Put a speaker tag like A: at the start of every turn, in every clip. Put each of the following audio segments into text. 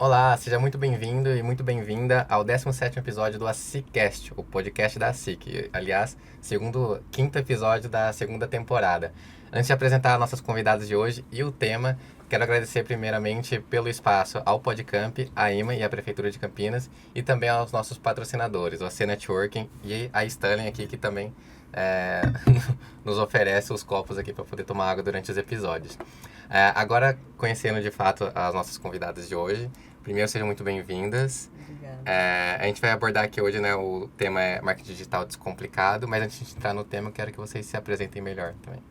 A: Olá, seja muito bem-vindo e muito bem-vinda ao 17º episódio do ASICcast, o podcast da ASIC. Aliás, quinto episódio da segunda temporada. Antes de apresentar nossas convidadas de hoje e o tema, quero agradecer primeiramente pelo espaço ao Podcamp, à IMA e à Prefeitura de Campinas, e também aos nossos patrocinadores, o AC Networking e a Stanley aqui, que também nos oferece os copos aqui para poder tomar água durante os episódios. Agora, conhecendo de fato as nossas convidadas de hoje, primeiro sejam muito bem-vindas.
B: Obrigada.
A: A gente vai abordar aqui hoje, né, o tema é marketing digital descomplicado, mas antes de entrar no tema, eu quero que vocês se apresentem melhor também.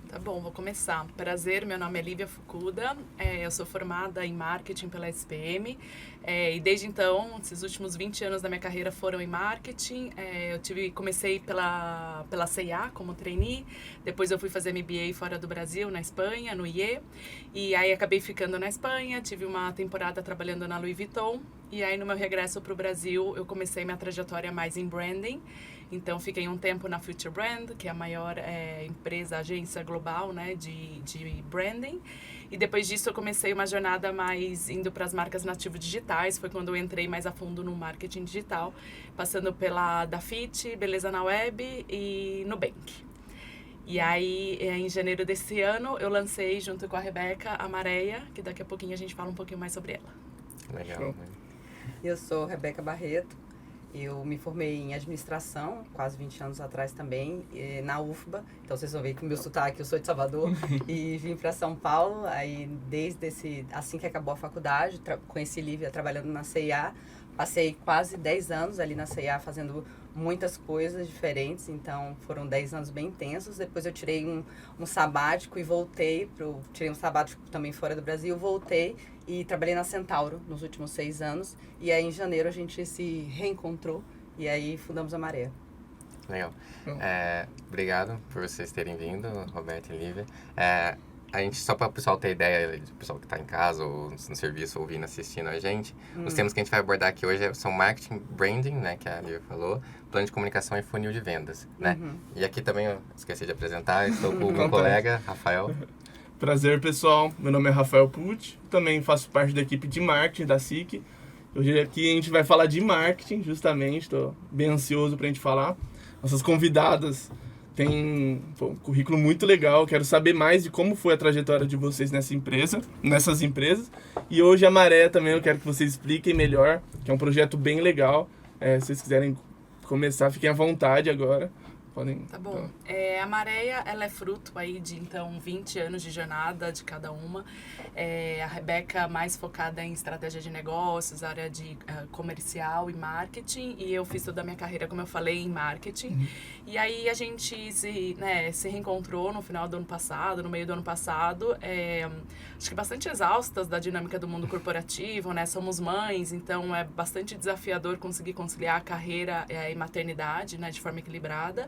C: Tá bom, vou começar. Prazer, meu nome é Lívia Fukuda, eu sou formada em marketing pela SPM e desde então, esses últimos 20 anos da minha carreira foram em marketing. Comecei pela C&A como trainee, depois eu fui fazer MBA fora do Brasil, na Espanha, no IE, e aí acabei ficando na Espanha, tive uma temporada trabalhando na Louis Vuitton, e aí no meu regresso para o Brasil eu comecei minha trajetória mais em branding. Então, fiquei um tempo na Future Brand, que é a maior agência global, né, de branding. E depois disso, eu comecei uma jornada mais indo para as marcas nativas digitais. Foi quando eu entrei mais a fundo no marketing digital, passando pela Dafit, Beleza na Web e Nubank. E aí, em janeiro desse ano, eu lancei, junto com a Rebeca, a Maréia, que daqui a pouquinho a gente fala um pouquinho mais sobre ela.
A: Legal.
B: Eu sou Rebeca Barreto. Eu me formei em administração, quase 20 anos atrás também, na UFBA. Então, vocês vão ver que o meu sotaque, eu sou de Salvador, e vim para São Paulo. Aí, assim que acabou a faculdade, conheci Lívia trabalhando na C&A. Passei quase 10 anos ali na C&A fazendo muitas coisas diferentes, então foram 10 anos bem intensos. Depois eu tirei um sabático e voltei, tirei um sabático também fora do Brasil, voltei e trabalhei na Centauro nos últimos 6 anos. E aí em janeiro a gente se reencontrou e aí fundamos a Maré.
A: Legal. Obrigado por vocês terem vindo, Roberto e Lívia. A gente, só para o pessoal ter ideia, o pessoal que está em casa ou no serviço, ouvindo, assistindo a gente, os temas que a gente vai abordar aqui hoje são marketing, branding, né, que a Lívia falou, plano de comunicação e funil de vendas, né? E aqui também, eu esqueci de apresentar, estou com o meu colega, Rafael.
D: Prazer, pessoal. Meu nome é Rafael Pucci, também faço parte da equipe de marketing da SIC. Hoje aqui a gente vai falar de marketing, justamente, estou bem ansioso para a gente falar. Nossas convidadas têm um currículo muito legal, quero saber mais de como foi a trajetória de vocês nessas empresas. E hoje a Maré também eu quero que vocês expliquem melhor, que é um projeto bem legal. Se vocês quiserem começar, fiquem à vontade agora. Podem.
C: Tá bom. A Maréia, ela é fruto aí de, então, 20 anos de jornada de cada uma. A Rebeca mais focada em estratégia de negócios, área de comercial e marketing. E eu fiz toda a minha carreira, como eu falei, em marketing. E aí a gente se reencontrou no final do ano passado, no meio do ano passado. Acho que bastante exaustas da dinâmica do mundo corporativo, né? Somos mães, então é bastante desafiador conseguir conciliar a carreira e maternidade, né? De forma equilibrada.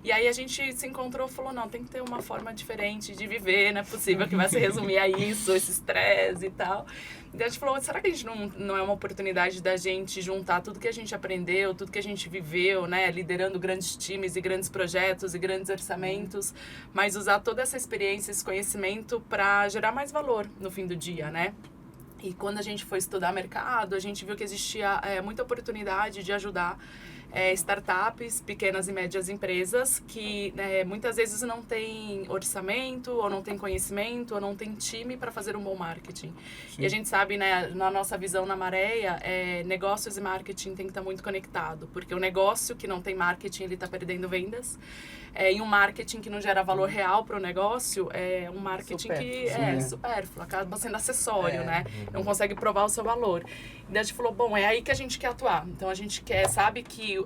C: E aí a gente se encontrou e falou, não, tem que ter uma forma diferente de viver, não é possível que vai se resumir a isso, esse estresse e tal. Então a gente falou, será que a gente não é uma oportunidade da gente juntar tudo que a gente aprendeu, tudo que a gente viveu, né, liderando grandes times e grandes projetos e grandes orçamentos, mas usar toda essa experiência, esse conhecimento para gerar mais valor no fim do dia, né? E quando a gente foi estudar mercado, a gente viu que existia muita oportunidade de ajudar startups, pequenas e médias empresas que muitas vezes não têm orçamento, ou não têm conhecimento, ou não têm time para fazer um bom marketing. Sim. E a gente sabe, né, na nossa visão na Maréia, negócios e marketing tem que estar muito conectado, porque o negócio que não tem marketing, ele está perdendo vendas. E um marketing que não gera valor real para o negócio é um marketing que é supérfluo, acaba sendo acessório, né? Não consegue provar o seu valor. E daí a gente falou, bom, é aí que a gente quer atuar. Então a gente sabe que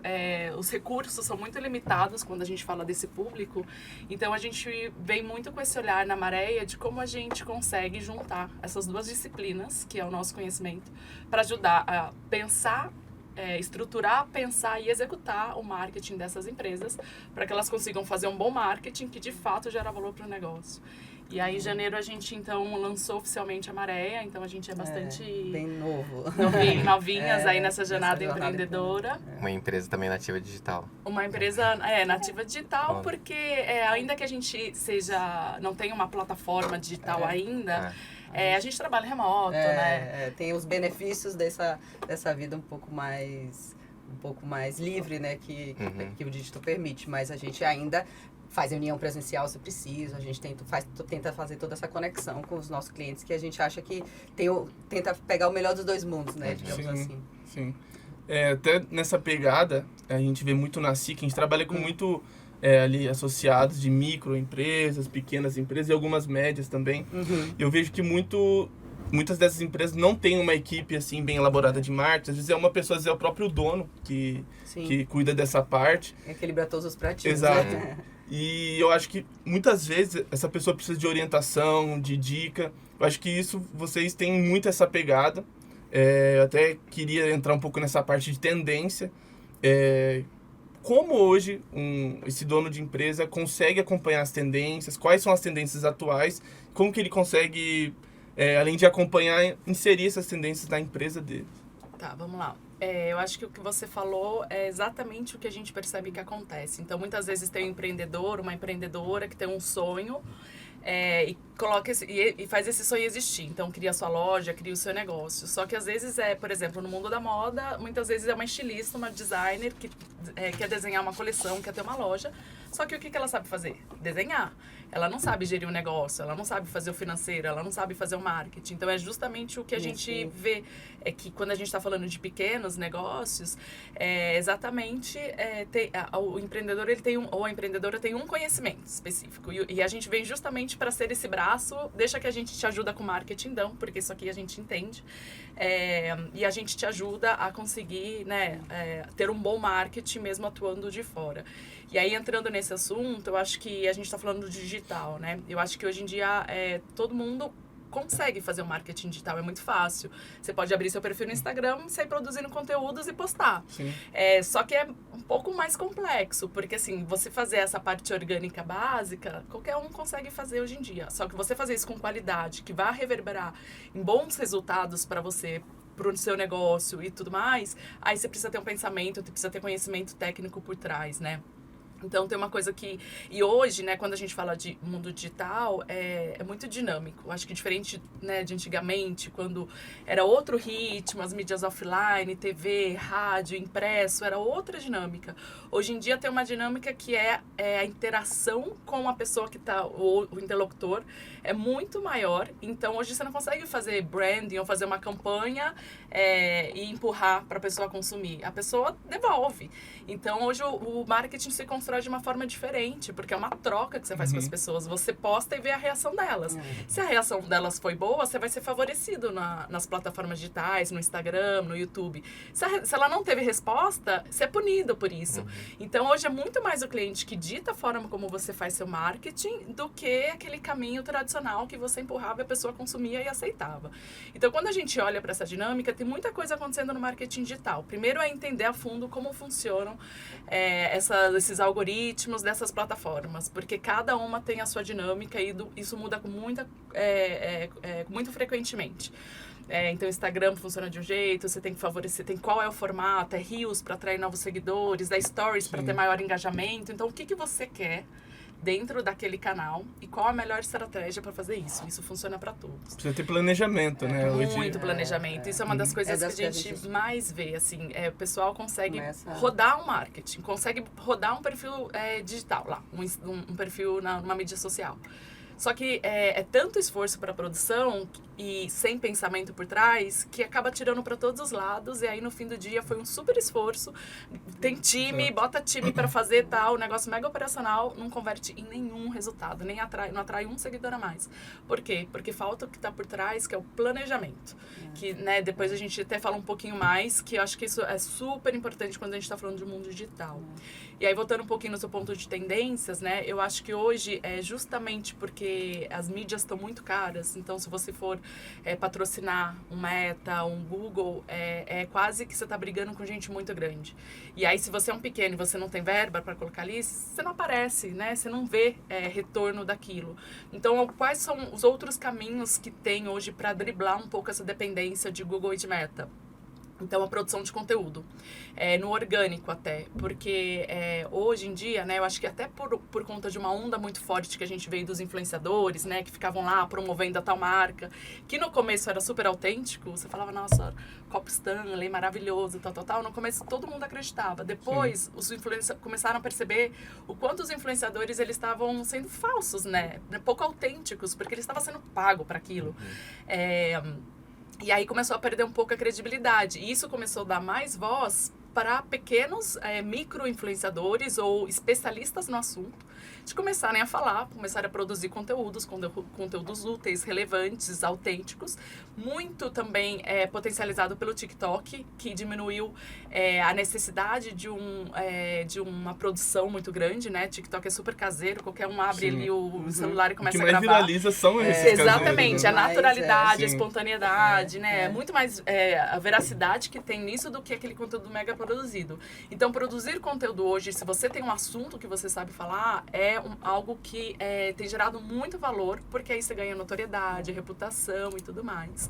C: os recursos são muito limitados quando a gente fala desse público. Então a gente vem muito com esse olhar na Maréia de como a gente consegue juntar essas duas disciplinas, que é o nosso conhecimento, para ajudar a pensar, estruturar, pensar e executar o marketing dessas empresas para que elas consigam fazer um bom marketing que de fato gera valor para o negócio. E aí, em janeiro, a gente, então, lançou oficialmente a Maréia. Então, a gente é bastante...
B: bem novo.
C: Novinhas aí nessa jornada empreendedora.
A: Uma empresa também nativa digital.
C: Uma empresa nativa digital, porque ainda que a gente não tenha uma plataforma digital ainda... A gente trabalha remoto, né?
B: Tem os benefícios dessa vida um pouco mais livre, né? Que o digital permite, mas a gente ainda faz reunião presencial se precisa, a gente tenta fazer toda essa conexão com os nossos clientes, que a gente acha que tenta pegar o melhor dos dois mundos, né? Digamos assim.
D: Sim. Até nessa pegada, a gente vê muito na SIC, a gente trabalha com muito ali associados de microempresas, pequenas empresas e algumas médias também. Eu vejo que muitas dessas empresas não têm uma equipe assim bem elaborada de marketing. Às vezes é uma pessoa, às vezes é o próprio dono que cuida dessa parte.
B: Equilibra todos os pratinhos.
D: Exato.
B: Né?
D: E eu acho que muitas vezes essa pessoa precisa de orientação, de dica. Eu acho que isso, vocês têm muito essa pegada. Eu até queria entrar um pouco nessa parte de tendência. Como hoje esse dono de empresa consegue acompanhar as tendências? Quais são as tendências atuais? Como que ele consegue, além de acompanhar, inserir essas tendências na empresa dele?
C: Tá, vamos lá. Eu acho que o que você falou é exatamente o que a gente percebe que acontece. Então, muitas vezes tem um empreendedor, uma empreendedora que tem um sonho e coloca e faz esse sonho existir. Então, cria a sua loja, cria o seu negócio. Só que às vezes por exemplo, no mundo da moda, muitas vezes é uma estilista, uma designer que quer desenhar uma coleção, quer ter uma loja. Só que o que ela sabe fazer? Desenhar. Ela não sabe gerir um negócio, ela não sabe fazer o financeiro, ela não sabe fazer o marketing. Então, é justamente o que a gente vê. É que quando a gente está falando de pequenos negócios, exatamente o empreendedor ou a empreendedora tem um conhecimento específico. E a gente vem justamente para ser esse braço, deixa que a gente te ajuda com o marketing, então, porque isso aqui a gente entende. E a gente te ajuda a conseguir, né, ter um bom marketing mesmo atuando de fora. E aí, entrando nesse assunto, eu acho que a gente está falando do digital, né? Eu acho que hoje em dia todo mundo consegue fazer o marketing digital, é muito fácil. Você pode abrir seu perfil no Instagram, sair produzindo conteúdos e postar.
D: Sim.
C: Só que é um pouco mais complexo, porque assim, você fazer essa parte orgânica básica, qualquer um consegue fazer hoje em dia. Só que você fazer isso com qualidade, que vai reverberar em bons resultados para você, para o seu negócio e tudo mais, aí você precisa ter um pensamento, você precisa ter conhecimento técnico por trás, né? Então, tem uma coisa que... E hoje, né, quando a gente fala de mundo digital, é muito dinâmico. Acho que diferente, né, de antigamente, quando era outro ritmo, as mídias offline, TV, rádio, impresso, era outra dinâmica. Hoje em dia tem uma dinâmica que é a interação com a pessoa que está, o interlocutor, é muito maior. Então, hoje você não consegue fazer branding ou fazer uma campanha e empurrar para a pessoa consumir. A pessoa devolve. Então, hoje o marketing se constrói de uma forma diferente, porque é uma troca que você faz com as pessoas. Você posta e vê a reação delas. Se a reação delas foi boa, você vai ser favorecido nas plataformas digitais, no Instagram, no YouTube. Se ela não teve resposta, você é punido por isso. Então, hoje é muito mais o cliente que dita a forma como você faz seu marketing do que aquele caminho tradicional que você empurrava e a pessoa consumia e aceitava. Então, quando a gente olha para essa dinâmica, tem muita coisa acontecendo no marketing digital. Primeiro é entender a fundo como funcionam esses algoritmos dessas plataformas, porque cada uma tem a sua dinâmica e isso muda com muito frequentemente. Então, o Instagram funciona de um jeito, você tem que favorecer, qual é o formato, Reels para atrair novos seguidores, Stories para ter maior engajamento. Então, o que você quer dentro daquele canal e qual a melhor estratégia para fazer isso? Isso funciona para todos.
D: Precisa ter planejamento, né?
C: Muito planejamento. Isso é uma das coisas que a gente mais vê, assim, o pessoal consegue rodar um marketing, consegue rodar um perfil digital lá, um perfil numa mídia social. Só que é tanto esforço para a produção e sem pensamento por trás que acaba tirando para todos os lados e aí no fim do dia foi um super esforço. Tem time, bota time para fazer tal, negócio mega operacional, não converte em nenhum resultado, não atrai um seguidor a mais. Por quê? Porque falta o que está por trás, que é o planejamento. Que, né, depois a gente até fala um pouquinho mais, que eu acho que isso é super importante quando a gente está falando de mundo digital. E aí, voltando um pouquinho no seu ponto de tendências, né, eu acho que hoje é justamente porque as mídias estão muito caras, então se você for patrocinar um Meta, um Google, é quase que você está brigando com gente muito grande. E aí, se você é um pequeno e você não tem verba para colocar ali, você não aparece, né, você não vê retorno daquilo. Então, quais são os outros caminhos que tem hoje para driblar um pouco essa dependência de Google e de Meta? Então, a produção de conteúdo, no orgânico até, porque hoje em dia, né, eu acho que até por conta de uma onda muito forte que a gente veio dos influenciadores, né, que ficavam lá promovendo a tal marca, que no começo era super autêntico, você falava, nossa, Copo Stanley, maravilhoso, tal. No começo todo mundo acreditava. Depois, os influenciadores começaram a perceber o quanto os influenciadores eles estavam sendo falsos, né, pouco autênticos, porque eles estavam sendo pagos para aquilo. E aí começou a perder um pouco a credibilidade. E isso começou a dar mais voz para pequenos micro-influenciadores ou especialistas no assunto, de começarem a falar, começarem a produzir conteúdos úteis, relevantes, autênticos. Muito também potencializado pelo TikTok, que diminuiu a necessidade de uma produção muito grande, né? TikTok é super caseiro, qualquer um abre ali o celular e começa a gravar.
D: O que mais viraliza são esses
C: Exatamente,
D: caseiros,
C: a naturalidade, a
D: Sim.
C: espontaneidade, né? Muito mais a veracidade que tem nisso do que aquele conteúdo mega produzido. Então, produzir conteúdo hoje, se você tem um assunto que você sabe falar, algo que tem gerado muito valor, porque aí você ganha notoriedade, reputação e tudo mais.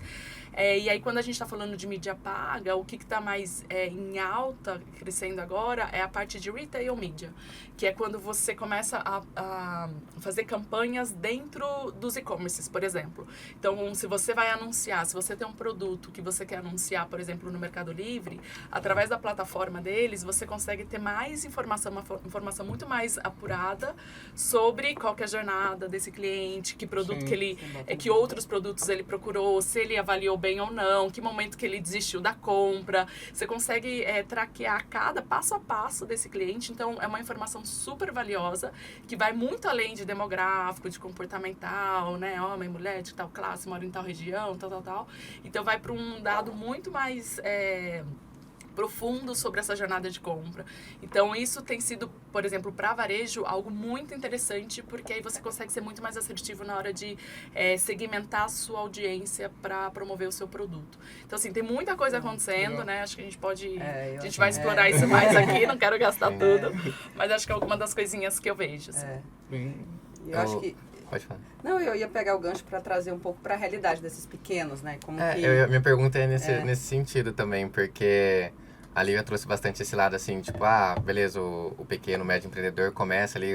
C: E aí, quando a gente está falando de mídia paga, o que está mais em alta, crescendo agora, é a parte de retail media, que é quando você começa a fazer campanhas dentro dos e-commerces, por exemplo. Então, se você vai anunciar, se você tem um produto que você quer anunciar, por exemplo, no Mercado Livre, através da plataforma deles, você consegue ter mais informação, uma informação muito mais apurada sobre qual que é a jornada desse cliente, que produto que outros produtos ele procurou, se ele avaliou bem ou não, que momento que ele desistiu da compra. Você consegue traquear cada passo a passo desse cliente. Então, é uma informação super valiosa, que vai muito além de demográfico, de comportamental, né? Homem, mulher, de tal classe, mora em tal região, tal. Então, vai para um dado muito mais profundo sobre essa jornada de compra. Então, isso tem sido, por exemplo, para varejo, algo muito interessante, porque aí você consegue ser muito mais assertivo na hora de segmentar a sua audiência para promover o seu produto. Então, assim, tem muita coisa acontecendo, né? Acho que a gente pode... a gente vai explorar isso mais aqui, não quero gastar tudo, mas acho que é alguma das coisinhas que eu vejo. Assim.
B: Eu acho que...
A: Pode falar.
B: Não, eu ia pegar o gancho para trazer um pouco para a realidade desses pequenos, né? Como que...
A: Minha pergunta é nesse sentido também, porque a Lívia trouxe bastante esse lado assim, tipo, beleza, o pequeno, médio empreendedor começa ali,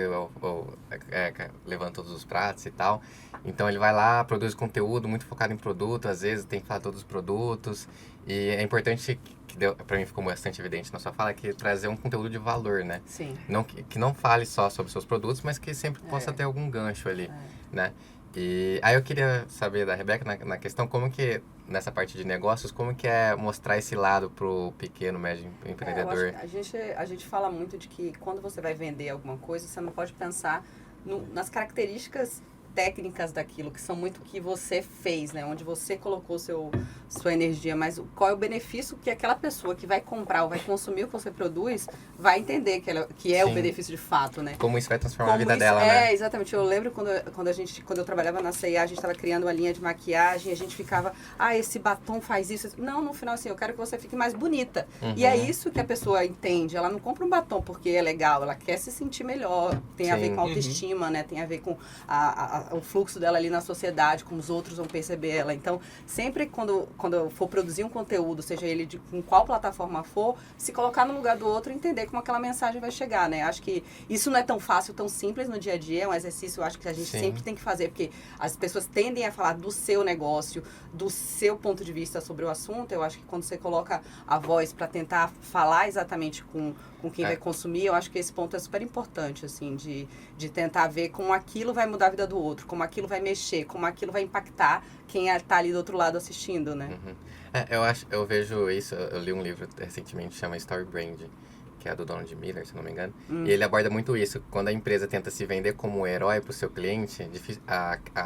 A: levando todos os pratos e tal. Então ele vai lá, produz conteúdo muito focado em produto, às vezes tem que falar todos os produtos. E é importante, para mim ficou bastante evidente na sua fala, que trazer um conteúdo de valor, né?
B: Sim.
A: Que não fale só sobre seus produtos, mas que sempre possa ter algum gancho ali, né? E aí eu queria saber da Rebeca, na questão, como que, nessa parte de negócios, como que é mostrar esse lado pro pequeno, médio empreendedor?
B: Eu acho que a gente fala muito de que quando você vai vender alguma coisa, você não pode pensar nas características técnicas daquilo, que são muito o que você fez, né? Onde você colocou sua energia, mas qual é o benefício que aquela pessoa que vai comprar ou vai consumir o que você produz vai entender que é o benefício de fato, né?
A: Como isso vai transformar a vida dela, né?
B: Exatamente. Eu lembro quando eu trabalhava na C&A, a gente estava criando uma linha de maquiagem, a gente ficava, esse batom faz isso. Não, no final, assim, eu quero que você fique mais bonita. E é isso que a pessoa entende. Ela não compra um batom porque é legal, ela quer se sentir melhor. Tem a ver com autoestima, né? Tem a ver com o fluxo dela ali na sociedade, como os outros vão perceber ela. Então, sempre quando eu for produzir um conteúdo, seja ele com qual plataforma for, se colocar no lugar do outro e entender como aquela mensagem vai chegar, né? Acho que isso não é tão fácil, tão simples no dia a dia, é um exercício, eu acho que a gente sempre tem que fazer, porque as pessoas tendem a falar do seu negócio, do seu ponto de vista sobre o assunto. Eu acho que quando você coloca a voz para tentar falar exatamente com quem vai consumir, eu acho que esse ponto é super importante, assim, de tentar ver como aquilo vai mudar a vida do outro, como aquilo vai mexer, como aquilo vai impactar quem está ali do outro lado assistindo, né?
A: Eu vejo isso, eu li um livro recentemente, chama Story Brand, que é do Donald Miller, se não me engano, e ele aborda muito isso. Quando a empresa tenta se vender como um herói para o seu cliente,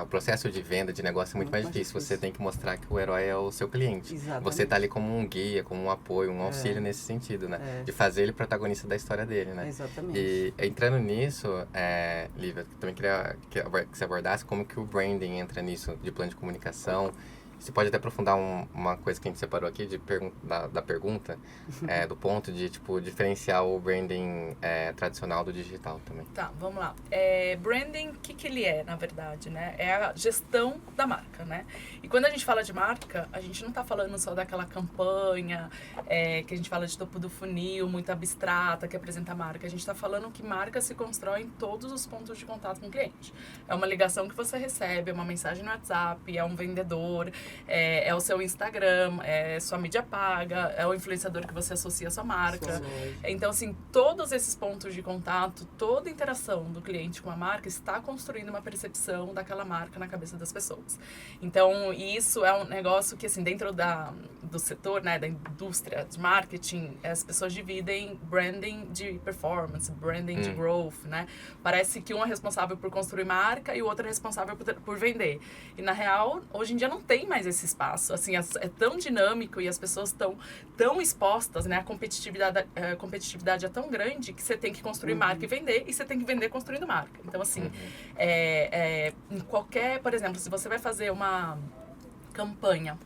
A: o processo de venda, de negócio é muito mais difícil. Você tem que mostrar que o herói é o seu cliente.
B: Exatamente.
A: Você tá ali como um guia, como um apoio, um auxílio nesse sentido, né? De fazer ele protagonista da história dele, né?
B: Exatamente.
A: E entrando nisso, Lívia, também queria que você abordasse como que o branding entra nisso, de plano de comunicação, Você pode até aprofundar uma coisa que a gente separou aqui da pergunta, do ponto de, tipo, diferenciar o branding tradicional do digital também.
C: Tá, vamos lá. Branding, o que ele é, na verdade, né? É a gestão da marca, né? E quando a gente fala de marca, a gente não tá falando só daquela campanha que a gente fala de topo do funil, muito abstrata, que apresenta a marca. A gente tá falando que marca se constrói em todos os pontos de contato com o cliente. É uma ligação que você recebe, é uma mensagem no WhatsApp, é um vendedor, é o seu Instagram, é sua mídia paga, é o influenciador que você associa à sua marca. Então, assim, todos esses pontos de contato, toda interação do cliente com a marca está construindo uma percepção daquela marca na cabeça das pessoas. Então, isso é um negócio que, assim, dentro do setor, né, da indústria de marketing, as pessoas dividem branding de performance, branding de growth, né? Parece que um é responsável por construir marca e o outro é responsável por vender. E, na real, hoje em dia não tem mais esse espaço. Assim, é tão dinâmico e as pessoas estão tão expostas, né? A competitividade é tão grande que você tem que construir marca e vender, e você tem que vender construindo marca. Então, assim, em qualquer... Por exemplo, se você vai fazer uma campanha,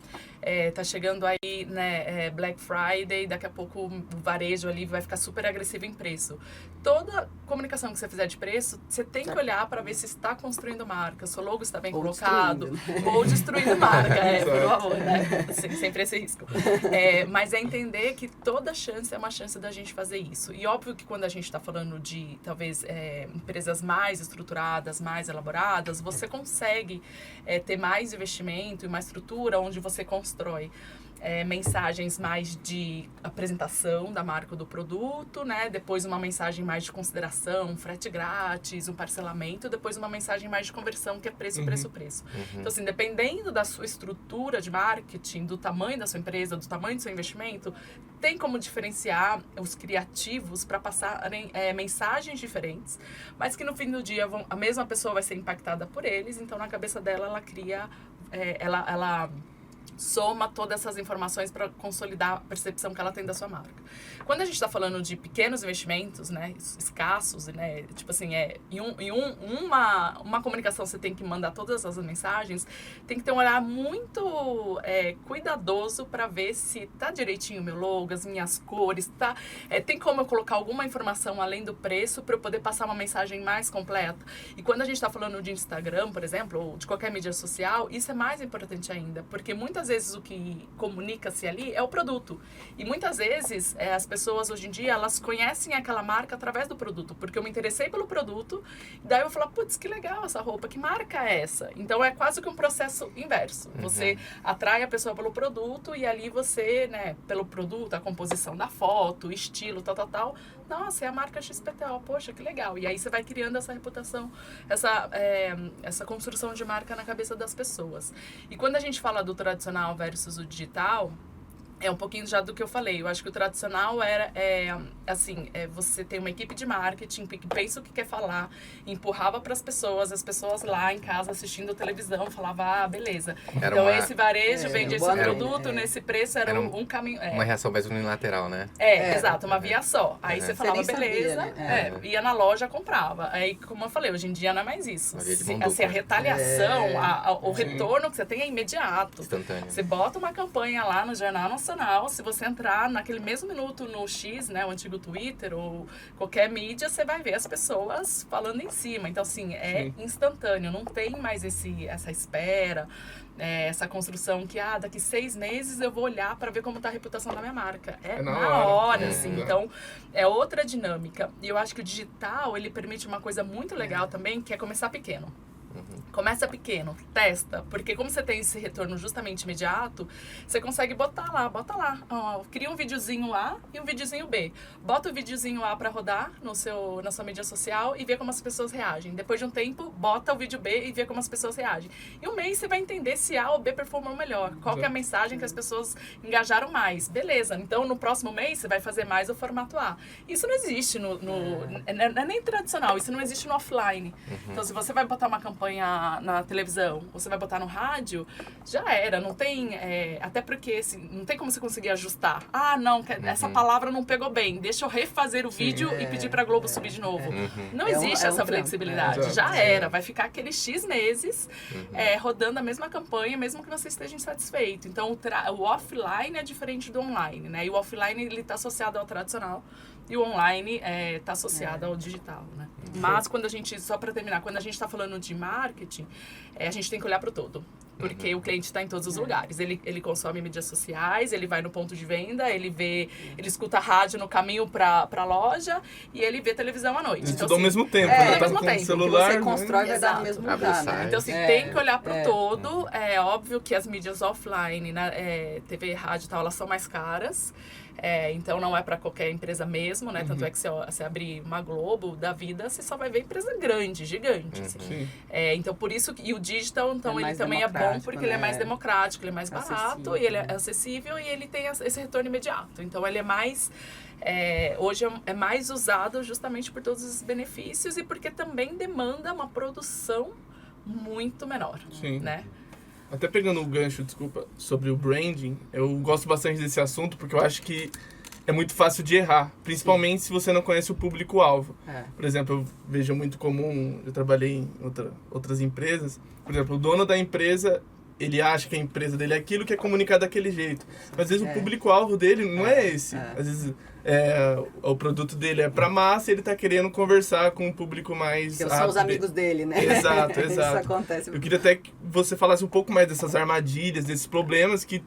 C: tá chegando aí, né, Black Friday, daqui a pouco o varejo ali vai ficar super agressivo em preço. Toda comunicação que você fizer de preço, você tem que olhar para ver se está construindo marca, seu logo está bem colocado, ou destruindo marca, por favor, né? Sempre esse risco. Mas é entender que toda chance é uma chance da gente fazer isso. E óbvio que quando a gente está falando de, talvez, empresas mais estruturadas, mais elaboradas, você consegue ter mais investimento e uma estrutura onde você constrói mensagens mais de apresentação da marca ou do produto, né? Depois uma mensagem mais de consideração, frete grátis, um parcelamento, depois uma mensagem mais de conversão, que é preço, preço, preço. Então, assim, dependendo da sua estrutura de marketing, do tamanho da sua empresa, do tamanho do seu investimento, tem como diferenciar os criativos para passarem mensagens diferentes, mas que no fim do dia a mesma pessoa vai ser impactada por eles, então na cabeça dela ela cria, ela soma todas essas informações para consolidar a percepção que ela tem da sua marca. Quando a gente está falando de pequenos investimentos, né, escassos, né, tipo assim, uma comunicação você tem que mandar todas essas mensagens, tem que ter um olhar muito cuidadoso para ver se tá direitinho o meu logo, as minhas cores, tem como eu colocar alguma informação além do preço para eu poder passar uma mensagem mais completa. E quando a gente está falando de Instagram, por exemplo, ou de qualquer mídia social, isso é mais importante ainda, porque muitas vezes o que comunica-se ali é o produto. E muitas vezes as pessoas hoje em dia, elas conhecem aquela marca através do produto, porque eu me interessei pelo produto, e daí eu vou falar, putz, que legal essa roupa, que marca é essa? Então é quase que um processo inverso. Você atrai a pessoa pelo produto e ali você, né, pelo produto, a composição da foto, o estilo, tal, nossa, é a marca XPTO, poxa, que legal. E aí você vai criando essa reputação, essa construção de marca na cabeça das pessoas. E quando a gente fala do tradicional versus o digital, é um pouquinho já do que eu falei. Eu acho que o tradicional você tem uma equipe de marketing que pensa o que quer falar, empurrava para as pessoas lá em casa assistindo televisão, falava, beleza. Então esse varejo vende esse produto nesse preço, era um caminho.
A: Uma reação mais unilateral, né?
C: Exato, uma via só. Aí você falava, beleza, sabia, né? Ia na loja, comprava. Aí, como eu falei, hoje em dia não é mais isso. A retaliação, o retorno que você tem é imediato.
A: Instantâneo.
C: Você bota uma campanha lá no Jornal Nacional, se você entrar naquele mesmo minuto no X, né, o antigo Twitter ou qualquer mídia, você vai ver as pessoas falando em cima. Então, assim, instantâneo, não tem mais essa espera, essa construção que, daqui 6 meses eu vou olhar para ver como está a reputação da minha marca. É na hora, assim. Então, é outra dinâmica. E eu acho que o digital, ele permite uma coisa muito legal também, que é começar pequeno. Começa pequeno, testa, porque como você tem esse retorno justamente imediato, você consegue bota lá, cria um videozinho A e um videozinho B. Bota o videozinho A para rodar na sua mídia social e vê como as pessoas reagem. Depois de um tempo, bota o vídeo B e vê como as pessoas reagem. Em um mês você vai entender se A ou B performou melhor, qual que é a mensagem que as pessoas engajaram mais. Beleza, então no próximo mês você vai fazer mais o formato A. Isso não existe não é nem tradicional, isso não existe no offline. Então se você vai botar uma campanha na televisão, ou você vai botar no rádio, já era, não tem, até porque assim, não tem como você conseguir ajustar. Ah, não, essa palavra não pegou bem, deixa eu refazer o vídeo e pedir pra Globo subir de novo. Não existe essa flexibilidade, já era, vai ficar aqueles X meses rodando a mesma campanha, mesmo que você esteja insatisfeito. Então, o offline é diferente do online, né? E o offline, ele tá associado ao tradicional, e o online está associado ao digital, né? Mas quando a gente, só para terminar, quando a gente está falando de marketing, a gente tem que olhar para o todo. Porque o cliente está em todos os lugares. Ele consome mídias sociais, ele vai no ponto de venda, ele escuta rádio no caminho para a loja e ele vê televisão à noite.
D: Então, tudo ao mesmo tempo, né?
C: Ao mesmo tempo.
D: Celular,
B: o que você constrói vai dar no
C: Exato.
B: mesmo lugar, né?
C: Então, assim, tem que olhar para o todo. É óbvio que as mídias offline, né, TV e rádio e tal, elas são mais caras. Então não é para qualquer empresa mesmo, né? Tanto é que se você abrir uma Globo da vida, você só vai ver empresa grande, gigante. Assim. Então por isso e o digital, então ele também é bom porque ele é mais democrático, ele é mais barato e ele é acessível e ele tem esse retorno imediato. Então ele é mais hoje é mais usado justamente por todos os benefícios e porque também demanda uma produção muito menor, né?
D: Até pegando o gancho, desculpa, sobre o branding, eu gosto bastante desse assunto porque eu acho que é muito fácil de errar, principalmente se você não conhece o público-alvo. Por exemplo, eu vejo muito comum, eu trabalhei em outras empresas, por exemplo, o dono da empresa, ele acha que a empresa dele é aquilo que é comunicado daquele jeito, mas às vezes o público-alvo dele não é esse. Às vezes o produto dele é pra massa e ele tá querendo conversar com um público mais...
B: Que são os amigos dele, né?
D: Exato.
B: Isso acontece.
D: Eu queria até que você falasse um pouco mais dessas armadilhas, desses problemas que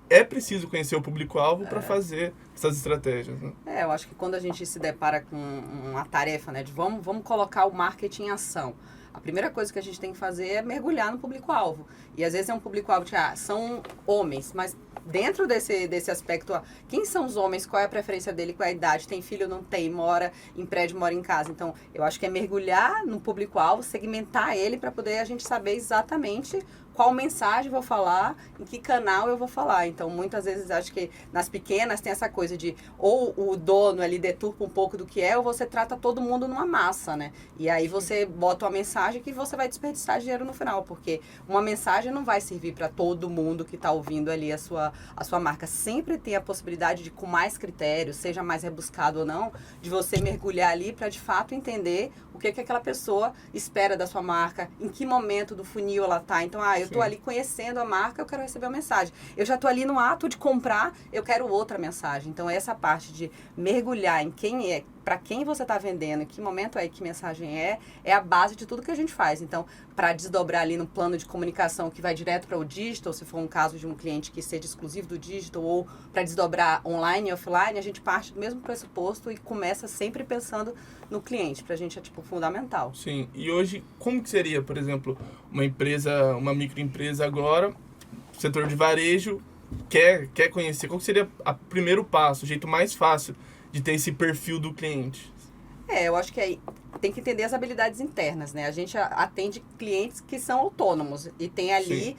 D: é preciso conhecer o público-alvo para fazer essas estratégias, né?
B: Eu acho que quando a gente se depara com uma tarefa, né, de vamos colocar o marketing em ação, a primeira coisa que a gente tem que fazer é mergulhar no público-alvo. E às vezes é um público-alvo que são homens, mas dentro desse aspecto, quem são os homens, qual é a preferência dele, qual é a idade, tem filho, não tem, mora em prédio, mora em casa. Então, eu acho que é mergulhar no público-alvo, segmentar ele para poder a gente saber exatamente qual mensagem eu vou falar, em que canal eu vou falar. Então, muitas vezes, acho que nas pequenas tem essa coisa de ou o dono ali deturpa um pouco do que ou você trata todo mundo numa massa, né? E aí você bota uma mensagem que você vai desperdiçar dinheiro no final, porque uma mensagem não vai servir para todo mundo que está ouvindo ali a sua marca. Sempre tem a possibilidade de, com mais critérios, seja mais rebuscado ou não, de você mergulhar ali para, de fato, entender o que aquela pessoa espera da sua marca, em que momento do funil ela está. Então, eu estou ali conhecendo a marca, eu quero receber uma mensagem. Eu já estou ali no ato de comprar, eu quero outra mensagem. Então, essa parte de mergulhar em quem é, para quem você está vendendo, em que momento que mensagem é a base de tudo que a gente faz. Então, para desdobrar ali no plano de comunicação que vai direto para o digital, se for um caso de um cliente que seja exclusivo do digital, ou para desdobrar online e offline, a gente parte do mesmo pressuposto e começa sempre pensando no cliente. Para a gente é fundamental.
D: Sim, e hoje, como que seria, por exemplo, uma microempresa agora, setor de varejo, quer conhecer, qual que seria o primeiro passo, o jeito mais fácil de ter esse perfil do cliente?
B: Eu acho que aí tem que entender as habilidades internas, né? A gente atende clientes que são autônomos e tem ali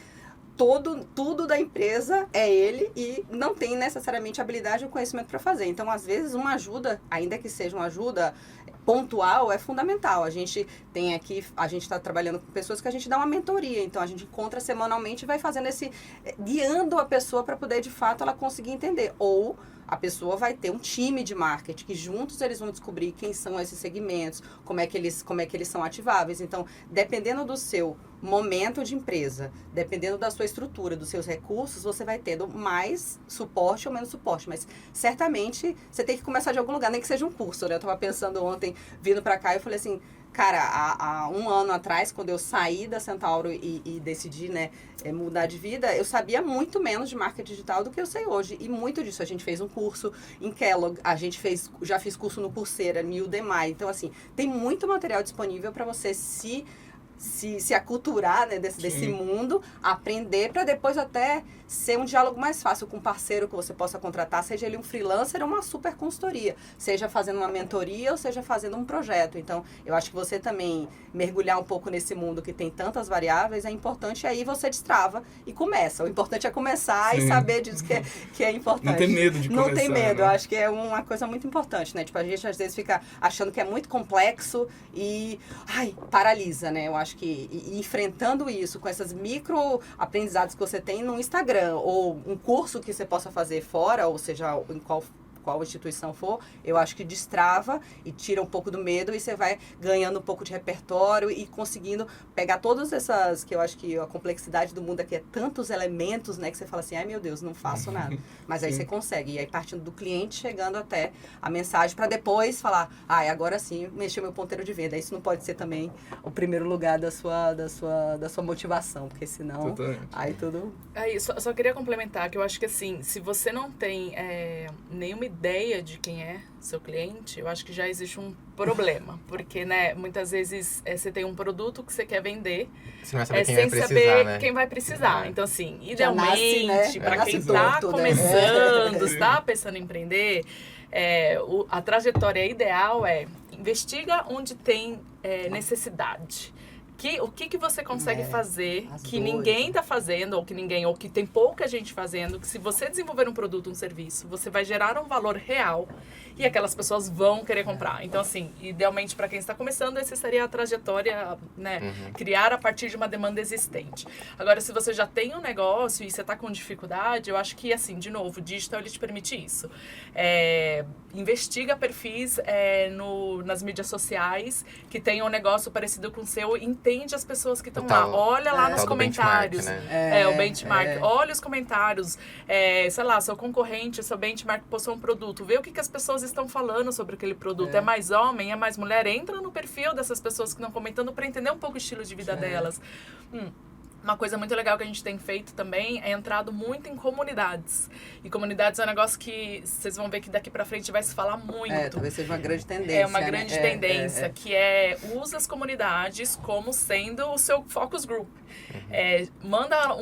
B: tudo da empresa é ele e não tem necessariamente habilidade ou conhecimento para fazer. Então, às vezes, uma ajuda, ainda que seja uma ajuda pontual, é fundamental. A gente está trabalhando com pessoas que a gente dá uma mentoria. Então, a gente encontra semanalmente e vai fazendo guiando a pessoa para poder, de fato, ela conseguir entender. Ou a pessoa vai ter um time de marketing que juntos eles vão descobrir quem são esses segmentos, como é que eles são ativáveis. Então, dependendo do seu momento de empresa, dependendo da sua estrutura, dos seus recursos, você vai tendo mais suporte ou menos suporte. Mas, certamente, você tem que começar de algum lugar, nem que seja um curso, né? Eu estava pensando ontem, vindo para cá, eu falei assim, cara, há um ano atrás, quando eu saí da Centauro e decidi, né, mudar de vida, eu sabia muito menos de marketing digital do que eu sei hoje. E muito disso, a gente fez um curso em Kellogg, já fiz curso no Coursera, no Udemy. Então, assim, tem muito material disponível para você se aculturar, né, desse mundo, aprender para depois até ser um diálogo mais fácil com um parceiro que você possa contratar, seja ele um freelancer ou uma super consultoria, seja fazendo uma mentoria ou seja fazendo um projeto. Então, eu acho que você também mergulhar um pouco nesse mundo que tem tantas variáveis é importante, e aí você destrava e começa. O importante é começar e saber disso que é importante.
D: Não ter medo de começar.
B: Não tem medo,
D: né?
B: eu acho que é uma coisa muito importante, né? Tipo, a gente às vezes fica achando que é muito complexo e, paralisa, né? Eu acho acho que e enfrentando isso com essas micro aprendizados que você tem no Instagram, ou um curso que você possa fazer fora, ou seja, em qual instituição for, eu acho que destrava e tira um pouco do medo e você vai ganhando um pouco de repertório e conseguindo pegar todas essas, que eu acho que a complexidade do mundo aqui é tantos elementos, né, que você fala assim, ai meu Deus, não faço nada. Mas aí você consegue. E aí partindo do cliente, chegando até a mensagem para depois falar, agora sim, mexer meu ponteiro de venda. Isso não pode ser também o primeiro lugar da sua motivação, porque senão, aí tudo...
C: Aí, só queria complementar que eu acho que assim, se você não tem nenhuma ideia de quem é seu cliente, eu acho que já existe um problema. Porque, né, muitas vezes você tem um produto que você quer vender
A: você não vai saber quem
C: sem
A: vai precisar,
C: saber
A: né?
C: quem vai precisar. Então, assim,
B: nasce,
C: idealmente,
B: né?
C: para quem está começando, está pensando em empreender, a trajetória ideal investiga onde tem necessidade. O que você consegue fazer que ninguém está fazendo, ou que tem pouca gente fazendo, que se você desenvolver um produto, um serviço, você vai gerar um valor real e aquelas pessoas vão querer comprar. Então, assim, idealmente para quem está começando, essa seria a trajetória, né? Criar a partir de uma demanda existente. Agora, se você já tem um negócio e você está com dificuldade, eu acho que, assim, de novo, o digital ele te permite isso. Investiga perfis nas mídias sociais que tenham um negócio parecido com o seu, entende as pessoas que estão lá, olha lá nos comentários.
A: Né?
C: O benchmark. Olha os comentários, sei lá, seu concorrente, seu benchmark postou um produto, vê o que as pessoas estão falando sobre aquele produto. É mais homem, é mais mulher? Entra no perfil dessas pessoas que estão comentando para entender um pouco o estilo de vida delas. Uma coisa muito legal que a gente tem feito também é entrado muito em comunidades. E comunidades é um negócio que vocês vão ver que daqui pra frente vai se falar muito.
B: Talvez seja uma grande tendência.
C: É uma grande tendência, que usa as comunidades como sendo o seu focus group. Manda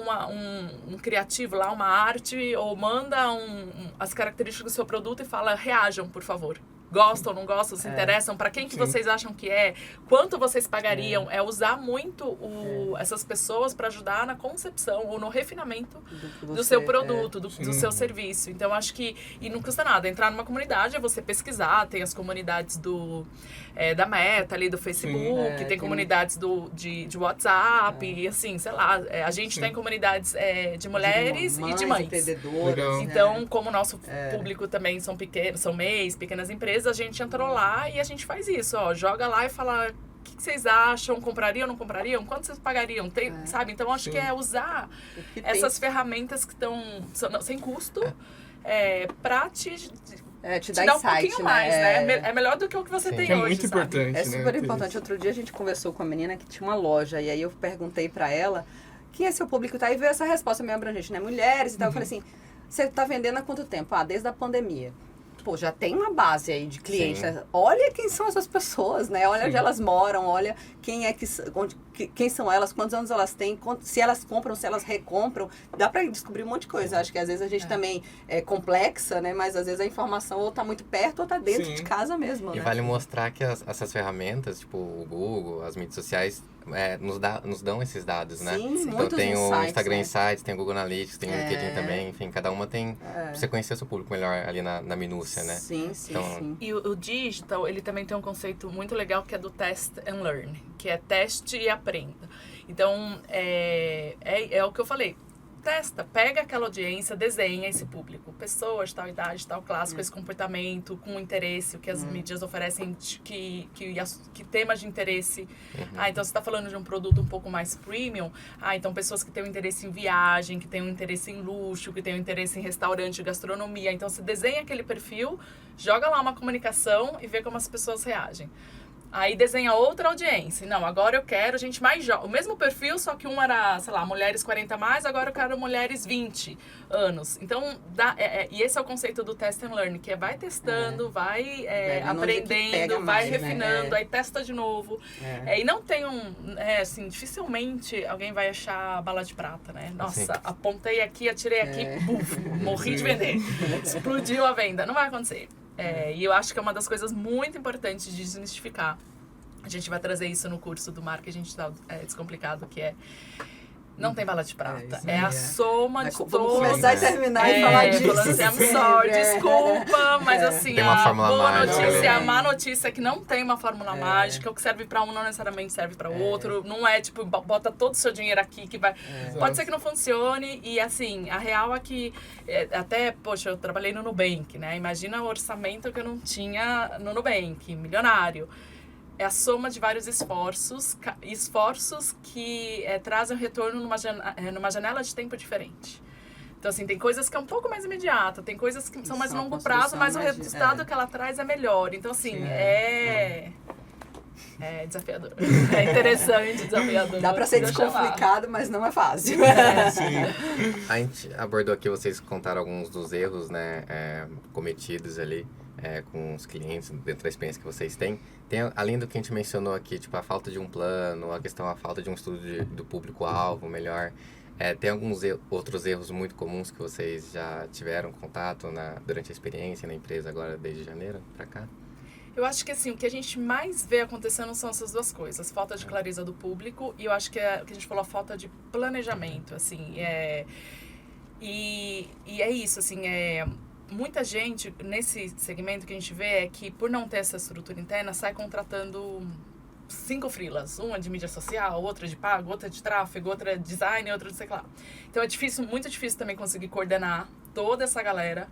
C: um criativo lá, uma arte, ou manda as características do seu produto e fala, reajam, por favor. Gostam, não gostam, se interessam? Para quem que vocês acham que quanto vocês pagariam? Usar muito essas pessoas para ajudar na concepção ou no refinamento do seu produto, do seu serviço. Então, acho que... E não custa nada. Entrar numa comunidade é você pesquisar. Tem as comunidades da Meta ali, do Facebook. Tem comunidades de WhatsApp. E assim, sei lá. A gente tem comunidades de mulheres e de mães.
B: Empreendedoras.
C: Então, como o nosso público também são pequenos, são MEIs, pequenas empresas, a gente entrou lá e a gente faz isso, joga lá e fala, o que vocês acham? Comprariam, não comprariam? Quanto vocês pagariam? Sabe? Então, acho que usar essas ferramentas que estão sem custo para te dar um pouquinho mais, né? É melhor do que o que você tem hoje,
D: muito importante,
B: É super importante. Outro dia a gente conversou com uma menina que tinha uma loja e aí eu perguntei pra ela quem é seu público, e veio essa resposta meio abrangente, né? Mulheres e tal. Eu falei assim, você tá vendendo há quanto tempo? Desde a pandemia. Pô, já tem uma base aí de clientes. Né? Olha quem são essas pessoas, né? Olha onde elas moram, olha quem são elas, quantos anos elas têm, se elas compram, se elas recompram. Dá pra descobrir um monte de coisa. Acho que às vezes a gente também é complexa, né? Mas às vezes a informação ou tá muito perto ou tá dentro de casa mesmo,
A: E
B: né?
A: vale mostrar que essas ferramentas, tipo o Google, as mídias sociais, nos dão esses dados, né?
B: Sim,
A: então
B: muitos
A: tem o
B: insights,
A: Instagram
B: né?
A: Insights, tem o Google Analytics, tem o LinkedIn também, enfim, cada uma tem pra você conhecer o seu público melhor ali na minúcia, né?
B: Sim.
C: E o digital, ele também tem um conceito muito legal que é do test and learn, que é teste e aprenda. Então, é o que eu falei. Testa, pega aquela audiência, desenha esse público. Pessoas, tal idade, tal classe, com esse comportamento, com interesse, o que as mídias oferecem, que temas de interesse. Então você está falando de um produto um pouco mais premium. Então pessoas que têm um interesse em viagem, que têm um interesse em luxo, que têm um interesse em restaurante, gastronomia. Então você desenha aquele perfil, joga lá uma comunicação e vê como as pessoas reagem. Aí desenha outra audiência. Não, agora eu quero gente mais jovem. O mesmo perfil, só que um era, sei lá, mulheres 40 mais, agora eu quero mulheres 20 anos. Então, e esse é o conceito do test and learn, que vai testando, vai aprendendo, vai refinando, aí testa de novo. E não tem assim, dificilmente alguém vai achar bala de prata, né? Nossa, apontei aqui, atirei aqui, buf, morri de vender. Explodiu a venda. Não vai acontecer. E eu acho que é uma das coisas muito importantes de desmistificar. A gente vai trazer isso no curso do Marketing Digital Descomplicado, que Não tem bala de prata.
B: isso
C: É
B: aí,
C: a soma de
B: Vamos
C: todos.
B: começar e terminar e falar disso.
C: I'm sorry, desculpa, mas assim,
A: Tem uma
C: a
A: fórmula
C: boa
A: mágica,
C: notícia,
A: né?
C: a má notícia é que não tem uma fórmula mágica. O que serve pra um não necessariamente serve pra outro. Não é tipo, bota todo o seu dinheiro aqui que vai... Pode ser que não funcione. E assim, a real é que, até, poxa, eu trabalhei no Nubank, né? Imagina o orçamento que eu não tinha no Nubank, milionário. É a soma de vários esforços que trazem um retorno numa janela de tempo diferente. Então, assim, tem coisas que é um pouco mais imediata, tem coisas que são mais longo prazo, mas o resultado que ela traz é melhor. Então, assim, é desafiador. É interessante, desafiador.
B: Dá pra ser descomplicado, mas não é fácil.
A: A gente abordou aqui, vocês contaram alguns dos erros, né, cometidos ali com os clientes, dentro da experiência que vocês têm. Além do que a gente mencionou aqui, tipo, a falta de um plano, a falta de um estudo do público-alvo melhor. Tem alguns outros erros muito comuns que vocês já tiveram contato durante a experiência na empresa agora, desde janeiro pra cá?
C: Eu acho que assim, o que a gente mais vê acontecendo são essas duas coisas. Falta de clareza do público e eu acho que o que a gente falou, a falta de planejamento, assim. E é isso, assim, muita gente nesse segmento que a gente vê é que por não ter essa estrutura interna, sai contratando 5 freelas. Uma de mídia social, outra de pago, outra de tráfego, outra de design, outra de sei lá. Então é difícil, muito difícil também conseguir coordenar toda essa galera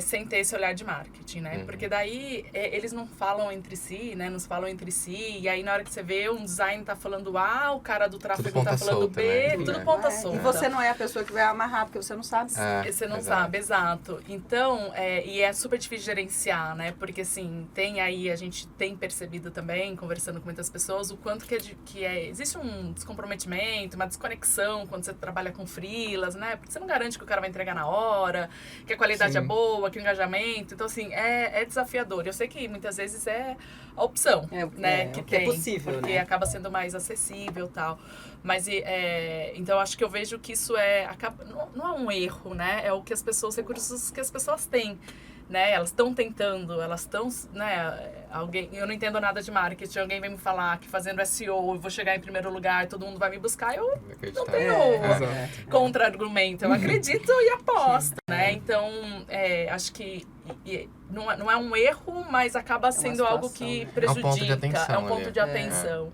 C: sem ter esse olhar de marketing, né? Porque daí eles não falam entre si, né? Não se falam entre si. E aí na hora que você vê, um design tá falando A, o cara do tráfego tá falando
A: solta,
C: B,
A: né?
C: tudo ponta solta.
B: E você não é a pessoa que vai amarrar, porque você não sabe.
C: Você não sabe, exato. Então, e é super difícil gerenciar, né? Porque, assim, a gente tem percebido também, conversando com muitas pessoas, o quanto existe um descomprometimento, uma desconexão quando você trabalha com freelas, né? Porque você não garante que o cara vai entregar na hora, que a qualidade é boa, que o engajamento. Então, assim, é desafiador. Eu sei que muitas vezes é a opção, né? Que é possível, porque acaba sendo mais acessível e tal. Mas, então, acho que eu vejo que isso não é um erro, né? É os recursos que as pessoas têm, né? Elas estão tentando, elas estão, né? Eu não entendo nada de marketing, alguém vem me falar que fazendo SEO eu vou chegar em primeiro lugar, todo mundo vai me buscar, eu não tenho contra-argumento. Eu acredito e aposto, né? Então, acho que não é um erro, mas acaba sendo algo que prejudica. É um ponto de atenção.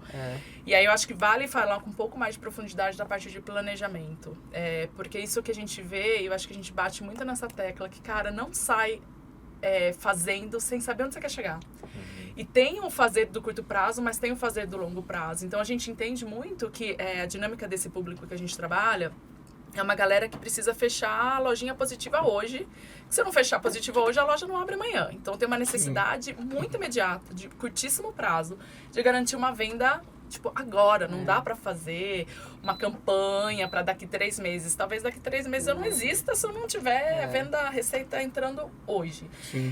C: E aí eu acho que vale falar com um pouco mais de profundidade da parte de planejamento. Porque isso que a gente vê, eu acho que a gente bate muito nessa tecla, que, cara, não sai fazendo sem saber onde você quer chegar. E tem o fazer do curto prazo, mas tem o fazer do longo prazo. Então a gente entende muito que a dinâmica desse público que a gente trabalha é uma galera que precisa fechar a lojinha positiva hoje. Se não fechar positiva hoje, a loja não abre amanhã. Então tem uma necessidade muito imediata, de curtíssimo prazo, de garantir uma venda tipo, agora. Não dá pra fazer uma campanha pra daqui 3 meses. Talvez daqui 3 meses eu não exista se eu não tiver venda, receita entrando hoje.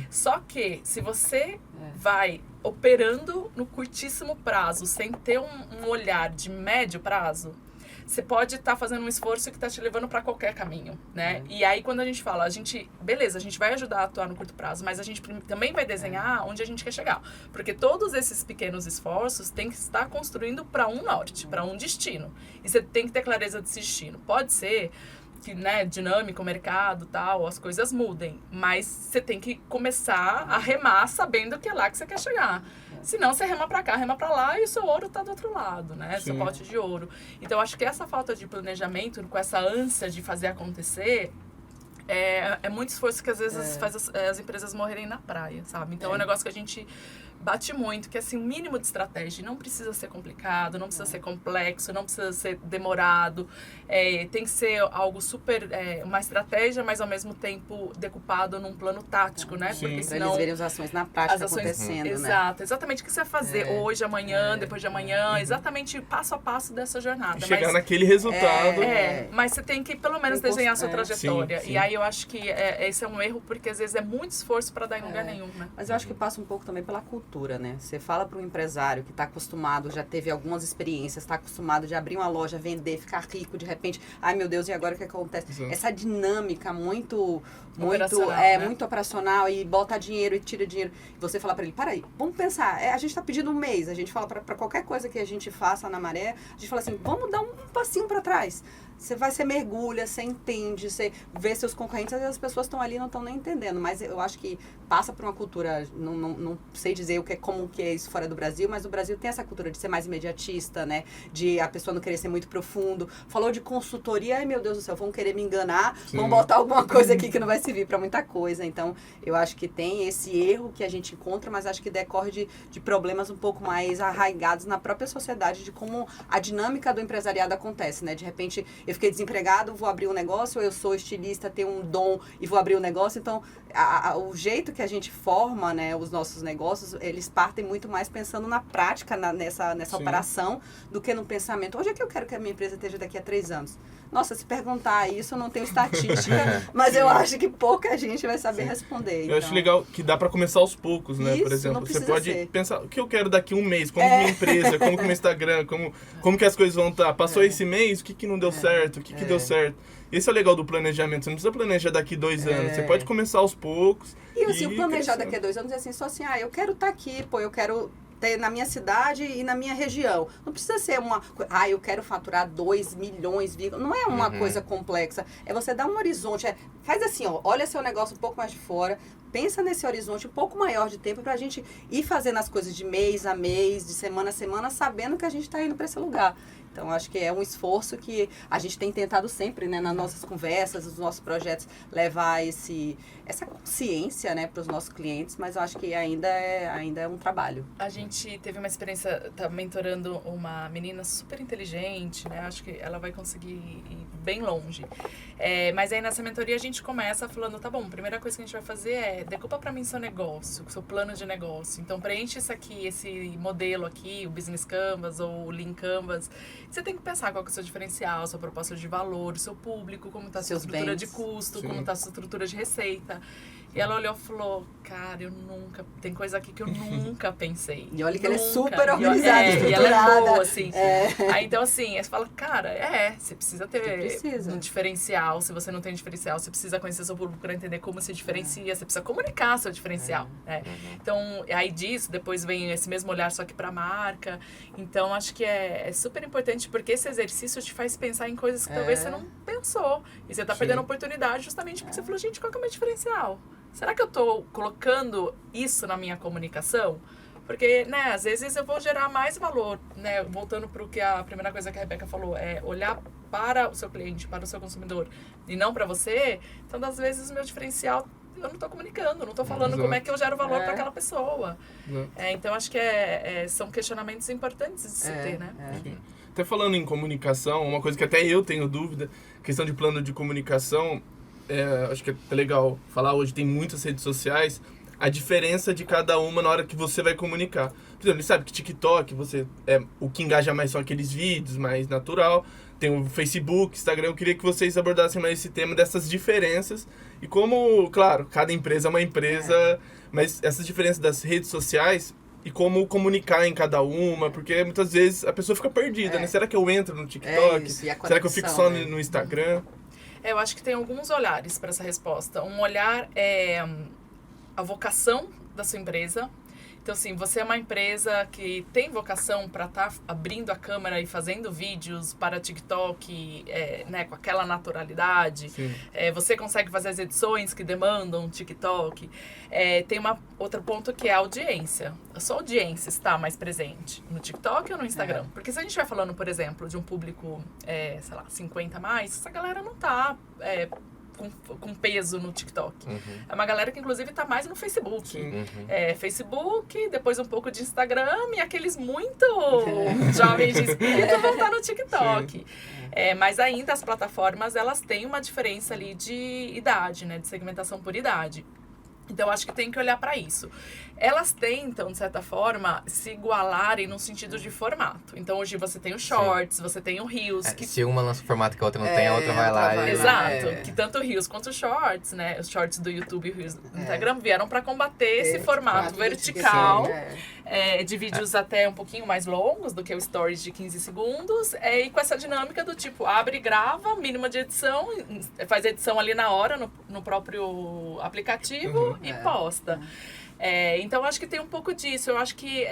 C: Só que se você vai operando no curtíssimo prazo, sem ter um olhar de médio prazo, você pode estar fazendo um esforço que está te levando para qualquer caminho, né? E aí, quando a gente fala, beleza, a gente vai ajudar a atuar no curto prazo, mas a gente também vai desenhar onde a gente quer chegar. Porque todos esses pequenos esforços têm que estar construindo para um norte, para um destino. E você tem que ter clareza desse destino. Pode ser que, né, dinâmico, o mercado, tal, as coisas mudem, mas você tem que começar a remar sabendo que é lá que você quer chegar. Senão você rema pra cá, rema pra lá e o seu ouro tá do outro lado, né? Seu pote de ouro. Então, acho que essa falta de planejamento, com essa ânsia de fazer acontecer, é muito esforço que às vezes faz as empresas morrerem na praia, sabe? Então, é um negócio que a gente bate muito, que assim, o mínimo de estratégia não precisa ser complicado, não precisa ser complexo, não precisa ser demorado, tem que ser algo super, uma estratégia, mas ao mesmo tempo decupado num plano tático, né? Porque
B: Pra
C: senão
B: eles verem as ações na prática acontecendo, né?
C: Exato, exatamente o que você vai fazer hoje, amanhã, depois de amanhã, exatamente passo a passo dessa jornada.
D: Chegar naquele resultado.
C: Mas você tem que pelo menos desenhar a sua trajetória.
D: Sim.
C: E aí e eu acho que esse é um erro, porque às vezes é muito esforço para dar em lugar nenhum, né?
B: Mas eu acho que passa um pouco também pela cultura, né? Você fala para um empresário que está acostumado, já teve algumas experiências, está acostumado de abrir uma loja, vender, ficar rico, de repente, ai meu Deus, e agora o que acontece?
D: Exato.
B: Essa dinâmica muito
C: Operacional, né?
B: muito operacional e bota dinheiro e tira dinheiro. Você fala para ele, para aí, vamos pensar, a gente está pedindo um mês, a gente fala para qualquer coisa que a gente faça na Maré, a gente fala assim, vamos dar um passinho para trás. Você mergulha, você entende, você vê seus concorrentes, às vezes as pessoas estão ali e não estão nem entendendo, mas eu acho que passa por uma cultura, não sei dizer como que é isso fora do Brasil, mas o Brasil tem essa cultura de ser mais imediatista, né? De a pessoa não querer ser muito profundo. Falou de consultoria, ai meu Deus do céu, vão querer me enganar, vão botar alguma coisa aqui que não vai servir para muita coisa. Então, eu acho que tem esse erro que a gente encontra, mas acho que decorre de problemas um pouco mais arraigados na própria sociedade, de como a dinâmica do empresariado acontece, né? De repente, eu fiquei desempregado, vou abrir um negócio, ou eu sou estilista, tenho um dom e vou abrir um negócio. Então, o jeito que a gente forma, né, os nossos negócios, eles partem muito mais pensando na prática, nessa operação, do que no pensamento. Hoje é que eu quero que a minha empresa esteja daqui a 3 anos. Nossa, se perguntar isso, eu não tenho estatística, mas eu acho que pouca gente vai saber responder.
D: Eu acho legal que dá pra começar aos poucos, né?
B: Isso,
D: por exemplo,
B: não
D: você
B: precisa
D: pode
B: ser.
D: pensar, o que eu quero daqui a um mês? Como minha empresa, como que meu Instagram, como que as coisas vão estar? Passou esse mês, o que não deu certo? O que deu certo? Esse é o legal do planejamento. Você não precisa planejar daqui 2 anos. Você pode começar aos poucos.
B: E assim, o planejar
D: crescendo.
B: daqui a 2 anos é assim, só assim, eu quero estar aqui, eu quero ter na minha cidade e na minha região. Não precisa ser eu quero faturar 2 milhões, não é uma coisa complexa. É você dar um horizonte, faz assim, olha seu negócio um pouco mais de fora, pensa nesse horizonte um pouco maior de tempo pra gente ir fazendo as coisas de mês a mês, de semana a semana, sabendo que a gente tá indo para esse lugar. Então, acho que é um esforço que a gente tem tentado sempre, né, nas nossas conversas, nos nossos projetos, levar essa consciência, né, para os nossos clientes, mas eu acho que ainda é um trabalho.
C: A gente teve uma experiência, tá mentorando uma menina super inteligente, né? Acho que ela vai conseguir ir bem longe. Mas aí nessa mentoria a gente começa falando, tá bom, a primeira coisa que a gente vai fazer é decupa para mim seu negócio, seu plano de negócio. Então preenche isso aqui, esse modelo aqui, o Business Canvas ou o Lean Canvas. Você tem que pensar qual que é o seu diferencial, sua proposta de valor, o seu público, como está a sua estrutura de custo, como está a sua estrutura de receita. E ela olhou e falou, cara, tem coisa aqui que eu nunca pensei.
B: E olha que ela é super organizada, estruturada.
C: E ela é boa, assim. Aí, então, assim, você fala, cara, você precisa ter um diferencial. Se você não tem diferencial, você precisa conhecer seu público para entender como se diferencia. Você precisa comunicar seu diferencial. Então, aí disso, depois vem esse mesmo olhar, só que para a marca. Então, acho que é super importante, porque esse exercício te faz pensar em coisas que talvez você não pensou. E você tá perdendo a oportunidade justamente porque você falou, gente, qual que é o meu diferencial? Será que eu estou colocando isso na minha comunicação? Porque, né, às vezes eu vou gerar mais valor, né? Voltando para o que a primeira coisa que a Rebeca falou, é olhar para o seu cliente, para o seu consumidor, e não para você. Então, às vezes, o meu diferencial, eu não estou comunicando, não estou falando como é que eu gero valor para aquela pessoa. Então, acho que são questionamentos importantes de se ter, né?
D: Até falando em comunicação, uma coisa que até eu tenho dúvida, questão de plano de comunicação, acho que é legal falar hoje, tem muitas redes sociais, a diferença de cada uma na hora que você vai comunicar. Por exemplo, ele sabe que TikTok, o que engaja mais são aqueles vídeos, mais natural. Tem o Facebook, Instagram, eu queria que vocês abordassem mais esse tema dessas diferenças. E como, claro, cada empresa é uma empresa, mas essas diferenças das redes sociais e como comunicar em cada uma, porque muitas vezes a pessoa fica perdida, né? Será que eu entro no TikTok? Será que eu fico só no Instagram?
C: Eu acho que tem alguns olhares para essa resposta. Um olhar é a vocação da sua empresa. Então, assim, você é uma empresa que tem vocação para estar abrindo a câmera e fazendo vídeos para TikTok, né, com aquela naturalidade. Você consegue fazer as edições que demandam TikTok. Tem outro ponto que é a audiência. A sua audiência está mais presente no TikTok ou no Instagram? Porque se a gente vai falando, por exemplo, de um público, sei lá, 50 a mais, essa galera não está... com peso no TikTok. É uma galera que, inclusive, tá mais no Facebook. Facebook, depois um pouco de Instagram e aqueles muito jovens de espírito vão estar no TikTok. Mas ainda as plataformas, elas têm uma diferença ali de idade, né? De segmentação por idade. Então, acho que tem que olhar para isso. Elas tentam, de certa forma, se igualarem no sentido de formato. Então, hoje você tem o Shorts, você tem o Reels. Que...
A: Se uma lança o formato que a outra não tem, a outra vai lá e...
C: Exato. Que tanto o Reels quanto o Shorts, né? Os Shorts do YouTube e o Reels do Instagram vieram para combater esse formato vertical. De vídeos até um pouquinho mais longos do que o Stories de 15 segundos. E com essa dinâmica do tipo, abre e grava, mínima de edição, faz edição ali na hora, no próprio aplicativo e posta. Então, acho que tem um pouco disso. Eu acho que...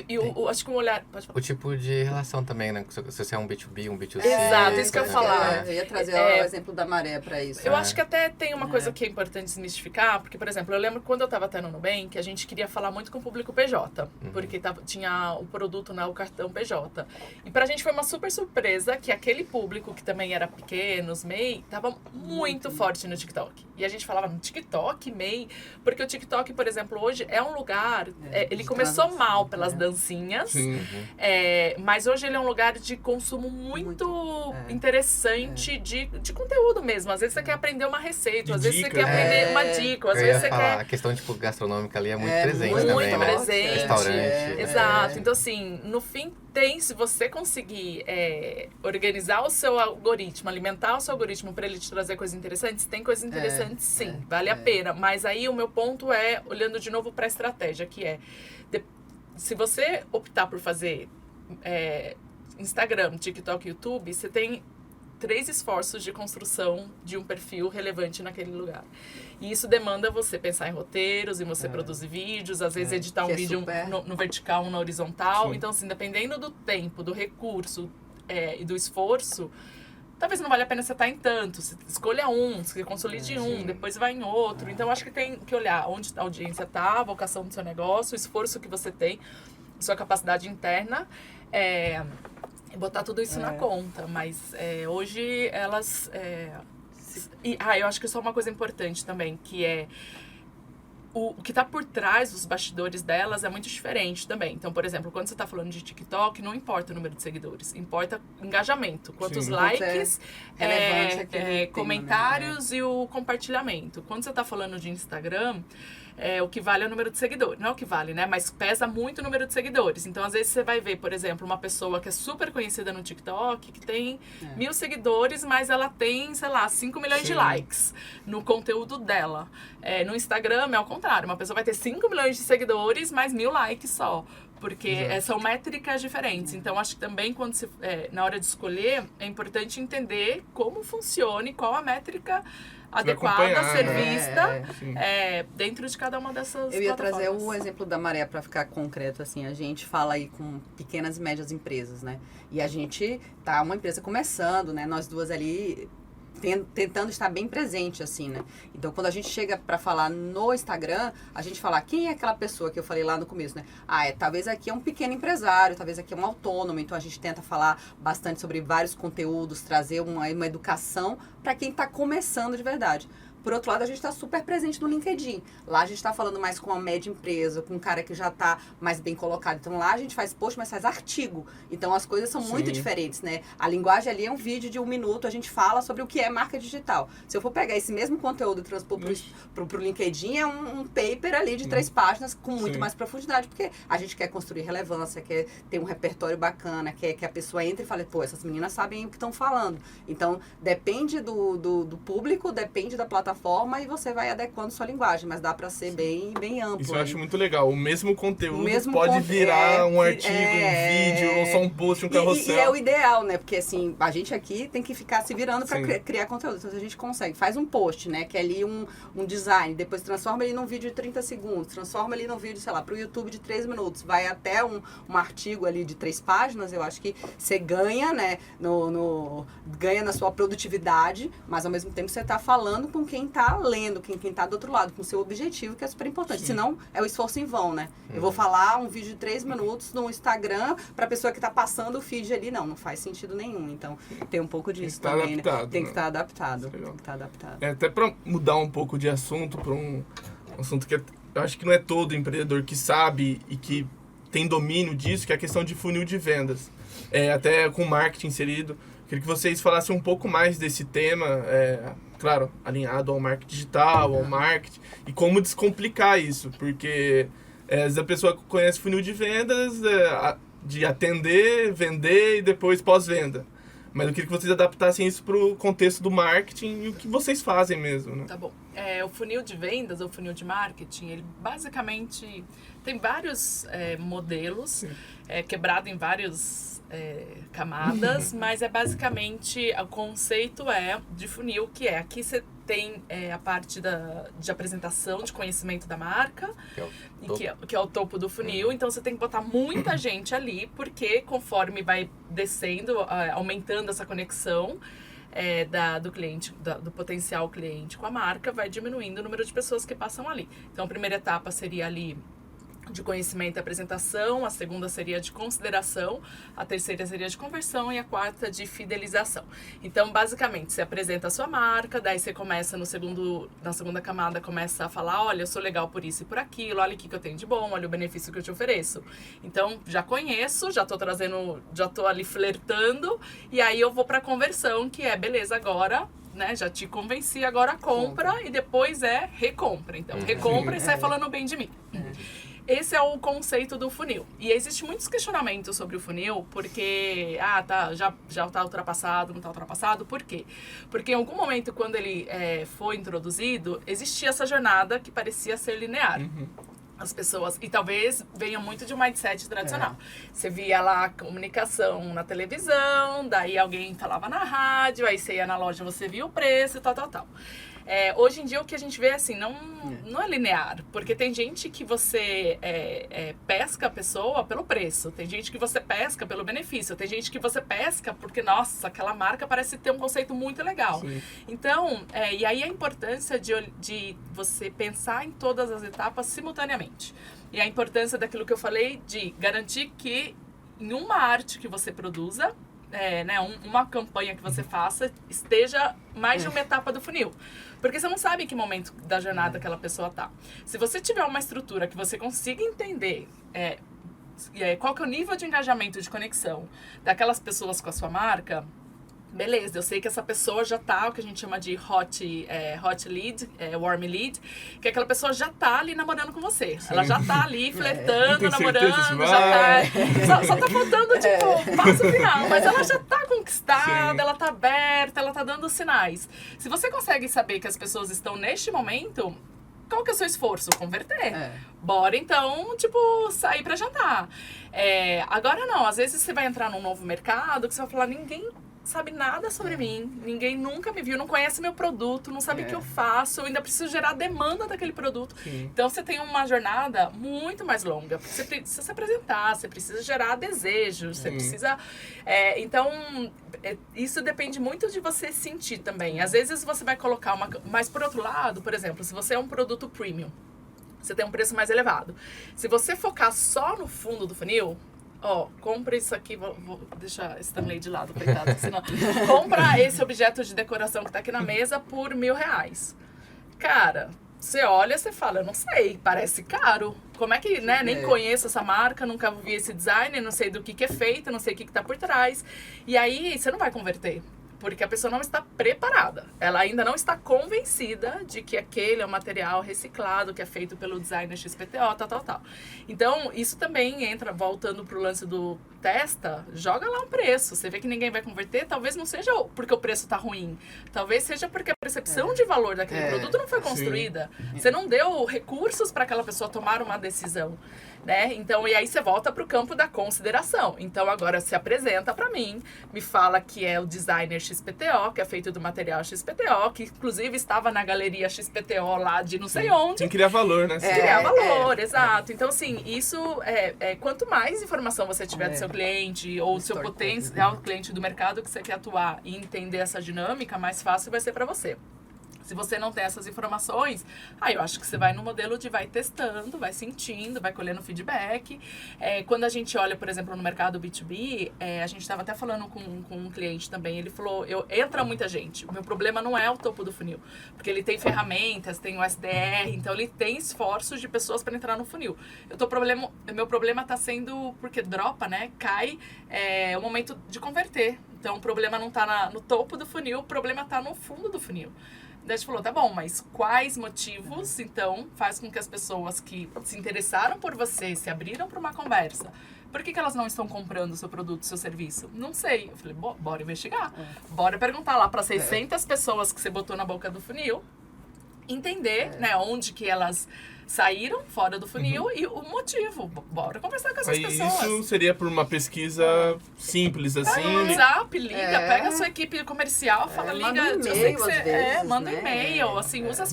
C: eu acho que um olhar... Pode falar.
A: O tipo de relação também, né? Se você é um B2B, um B2C...
C: Exato, isso que eu ia falar.
B: Eu ia trazer o exemplo da Maré para isso.
C: Eu acho que até tem uma coisa que é importante desmistificar, porque, por exemplo, eu lembro quando eu estava até no Nubank, a gente queria falar muito com o público PJ, porque tinha o produto, né, o cartão PJ. E pra gente foi uma super surpresa que aquele público, que também era pequeno, os MEI, tava muito forte no TikTok. E a gente falava, no TikTok, MEI, porque o TikTok, por exemplo, hoje é um lugar... ele começou mal pelas dancinhas, mas hoje ele é um lugar de consumo muito interessante de conteúdo mesmo. Às vezes você quer aprender uma receita, às vezes você quer aprender uma dica, às vezes você quer...
A: A questão tipo, gastronômica ali é muito presente também,
C: muito
A: né?
C: presente.
A: Restaurante.
C: Exato. Então, assim, no fim se você conseguir organizar o seu algoritmo, alimentar o seu algoritmo para ele te trazer coisas interessantes, tem coisas interessantes sim, vale a pena. Mas aí o meu ponto é, olhando de novo para a estratégia, que é, se você optar por fazer Instagram, TikTok, YouTube, você tem 3 esforços de construção de um perfil relevante naquele lugar. E isso demanda você pensar em roteiros, em você produzir vídeos, às vezes editar um vídeo no vertical, um na horizontal. Sim. Então, assim, dependendo do tempo, do recurso e do esforço, talvez não valha a pena você estar em tanto. Você escolha você consolide depois vai em outro. Então, acho que tem que olhar onde a audiência está, a vocação do seu negócio, o esforço que você tem, sua capacidade interna, e botar tudo isso na conta. Mas hoje elas... eu acho que só uma coisa importante também, que é o que está por trás dos bastidores delas é muito diferente também. Então, por exemplo, quando você está falando de TikTok, não importa o número de seguidores, importa o engajamento. Quantos likes, comentários e o compartilhamento. Quando você está falando de Instagram, o que vale é o número de seguidores. Não é o que vale, né? Mas pesa muito o número de seguidores. Então, às vezes, você vai ver, por exemplo, uma pessoa que é super conhecida no TikTok, que tem 1.000 seguidores, mas ela tem, sei lá, 5 milhões de likes no conteúdo dela. No Instagram, é ao contrário. Uma pessoa vai ter 5 milhões de seguidores, mas 1.000 likes só. Porque são métricas diferentes. Então, acho que também, quando na hora de escolher, é importante entender como funciona e qual a métrica adequada a ser vista dentro de cada uma dessas
B: Eu ia
C: plataformas.
B: trazer o exemplo da Maré para ficar concreto, assim, a gente fala aí com pequenas e médias empresas, né? E a gente tá uma empresa começando, né? Nós duas ali tentando estar bem presente, assim, né? Então, quando a gente chega para falar no Instagram, a gente fala, quem é aquela pessoa que eu falei lá no começo, né? Talvez aqui é um pequeno empresário, talvez aqui é um autônomo, então a gente tenta falar bastante sobre vários conteúdos, trazer uma educação para quem está começando de verdade. Por outro lado, a gente está super presente no LinkedIn. Lá a gente está falando mais com uma média empresa, com um cara que já está mais bem colocado. Então lá a gente faz post, mas faz artigo. Então as coisas são muito diferentes, né? A linguagem ali é um vídeo de 1 minuto, a gente fala sobre o que é marca digital. Se eu for pegar esse mesmo conteúdo e transpor pro LinkedIn, é um paper ali de 3 páginas com muito mais profundidade, porque a gente quer construir relevância, quer ter um repertório bacana, quer que a pessoa entre e fale, pô, essas meninas sabem o que estão falando. Então, depende do público, depende da plataforma, e você vai adequando sua linguagem, mas dá para ser bem amplo.
D: Isso eu acho muito legal. O mesmo conteúdo pode virar um artigo, um vídeo, ou só um post, um carrossel.
B: E é o ideal, né? Porque assim, a gente aqui tem que ficar se virando para criar conteúdo. Então, se a gente consegue, faz um post, né? Que é ali um design, depois transforma ele num vídeo de 30 segundos, transforma ele num vídeo, sei lá, pro YouTube de 3 minutos, vai até um artigo ali de 3 páginas, eu acho que você ganha, né? Ganha na sua produtividade, mas ao mesmo tempo você tá falando com quem tá lendo, quem tá do outro lado, com o seu objetivo, que é super importante. Senão, é o esforço em vão, né? Eu vou falar um vídeo de 3 minutos no Instagram pra pessoa que tá passando o feed ali. Não faz sentido nenhum. Então, tem um pouco disso também, né? Tem que estar adaptado. Tem que estar adaptado.
D: Até pra mudar um pouco de assunto, pra um assunto que eu acho que não é todo empreendedor que sabe e que tem domínio disso, que é a questão de funil de vendas. Até com marketing inserido. Queria que vocês falassem um pouco mais desse tema, claro, alinhado ao marketing digital, ao marketing, e como descomplicar isso, porque às vezes a pessoa conhece funil de vendas, de atender, vender e depois pós-venda. Mas eu queria que vocês adaptassem isso para o contexto do marketing e o que vocês fazem mesmo, né?
C: Tá bom. O funil de vendas, ou funil de marketing, ele basicamente tem vários modelos, quebrado em várias camadas, mas é basicamente, o conceito de funil, que aqui você tem a parte de apresentação, de conhecimento da marca, que é o topo do funil. Então, você tem que botar muita gente ali, porque conforme vai descendo, aumentando essa conexão do cliente, do potencial cliente com a marca, vai diminuindo o número de pessoas que passam ali. Então, a primeira etapa seria ali de conhecimento e apresentação, a segunda seria de consideração, a terceira seria de conversão e a quarta de fidelização. Então, basicamente, você apresenta a sua marca, daí você começa na segunda camada, começa a falar, olha, eu sou legal por isso e por aquilo, olha o que eu tenho de bom, olha o benefício que eu te ofereço. Então, já conheço, já tô ali flertando, e aí eu vou pra conversão, que beleza, agora, né, já te convenci, agora compra, e depois recompra. Então, recompra e sai falando bem de mim. Esse é o conceito do funil. E existem muitos questionamentos sobre o funil, porque, já está ultrapassado, não está ultrapassado. Por quê? Porque em algum momento, quando ele foi introduzido, existia essa jornada que parecia ser linear. As pessoas, e talvez venha muito de um mindset tradicional. Você via lá a comunicação na televisão, daí alguém falava na rádio, aí você ia na loja, você via o preço e tal. Hoje em dia o que a gente vê é assim, não é linear, porque tem gente que você pesca a pessoa pelo preço, tem gente que você pesca pelo benefício, tem gente que você pesca porque, nossa, aquela marca parece ter um conceito muito legal. Sim. Então, e aí a importância de você pensar em todas as etapas simultaneamente. E a importância daquilo que eu falei de garantir que em uma arte que você produza, uma campanha que você faça esteja mais de uma etapa do funil. Porque você não sabe em que momento da jornada aquela pessoa tá. Se você tiver uma estrutura que você consiga entender qual que é o nível de engajamento, de conexão daquelas pessoas com a sua marca, beleza, eu sei que essa pessoa já tá, o que a gente chama de hot lead, warm lead, que aquela pessoa já tá ali namorando com você. Sim. Ela já tá ali flertando, namorando, já tá... Só tá faltando, passo final. Mas ela já tá conquistada, sim, ela tá aberta, ela tá dando sinais. Se você consegue saber que as pessoas estão neste momento, qual que é o seu esforço? Converter. Bora, então, sair pra jantar. Agora não, às vezes você vai entrar num novo mercado, que você vai falar, ninguém sabe nada sobre mim, ninguém nunca me viu, não conhece meu produto, não sabe o que eu faço, eu ainda preciso gerar demanda daquele produto. Sim. Então, você tem uma jornada muito mais longa, porque você precisa se apresentar, você precisa gerar desejo, você precisa... Então, isso depende muito de você sentir também. Às vezes, você vai colocar uma... Mas, por outro lado, por exemplo, se você é um produto premium, você tem um preço mais elevado. Se você focar só no fundo do funil... compra isso aqui, vou deixar a Stanley de lado, coitado, senão... Compra esse objeto de decoração que tá aqui na mesa por R$1.000. Cara, você olha, você fala, eu não sei, parece caro. Como é que, nem conheço essa marca, nunca vi esse design, não sei do que é feito, não sei o que tá por trás. E aí, você não vai converter. Porque a pessoa não está preparada. Ela ainda não está convencida de que aquele é um material reciclado, que é feito pelo designer XPTO, tal. Então, isso também entra, voltando pro lance do testa, joga lá um preço. Você vê que ninguém vai converter, talvez não seja porque o preço está ruim. Talvez seja porque a percepção de valor daquele produto não foi construída. Sim. Você não deu recursos para aquela pessoa tomar uma decisão. Então, e aí você volta pro campo da consideração. Então, agora se apresenta para mim, me fala que é o designer XPTO, que é feito do material XPTO, que inclusive estava na galeria XPTO lá de não sei onde.
D: Tem que criar valor, né?
C: Criar valor, exato. Então, assim, isso quanto mais informação você tiver do seu cliente ou do seu potencial cliente do mercado que você quer atuar e entender essa dinâmica, mais fácil vai ser para você. Se você não tem essas informações, eu acho que você vai no modelo de vai testando, vai sentindo, vai colhendo feedback. Quando a gente olha, por exemplo, no mercado B2B, a gente estava até falando com um cliente também, ele falou, entra muita gente, o meu problema não é o topo do funil, porque ele tem ferramentas, tem o SDR, então ele tem esforços de pessoas para entrar no funil. Meu problema está sendo, porque dropa, cai o momento de converter. Então, o problema não está no topo do funil, o problema está no fundo do funil. Daí a gente falou, tá bom, mas quais motivos, então, faz com que as pessoas que se interessaram por você, se abriram para uma conversa, por que elas não estão comprando o seu produto, o seu serviço? Não sei. Eu falei, bora investigar. Bora perguntar lá para 600 pessoas que você botou na boca do funil, entender, né, onde que elas saíram fora do funil e o motivo. Bora conversar com essas
D: Aí
C: pessoas.
D: isso seria por uma pesquisa simples, assim.
C: Pega o WhatsApp, liga, pega a sua equipe comercial, fala,
B: manda
C: liga,
B: um
C: eu sei
B: e-mail
C: que você
B: às vezes,
C: manda
B: né?
C: e-mail, assim, usa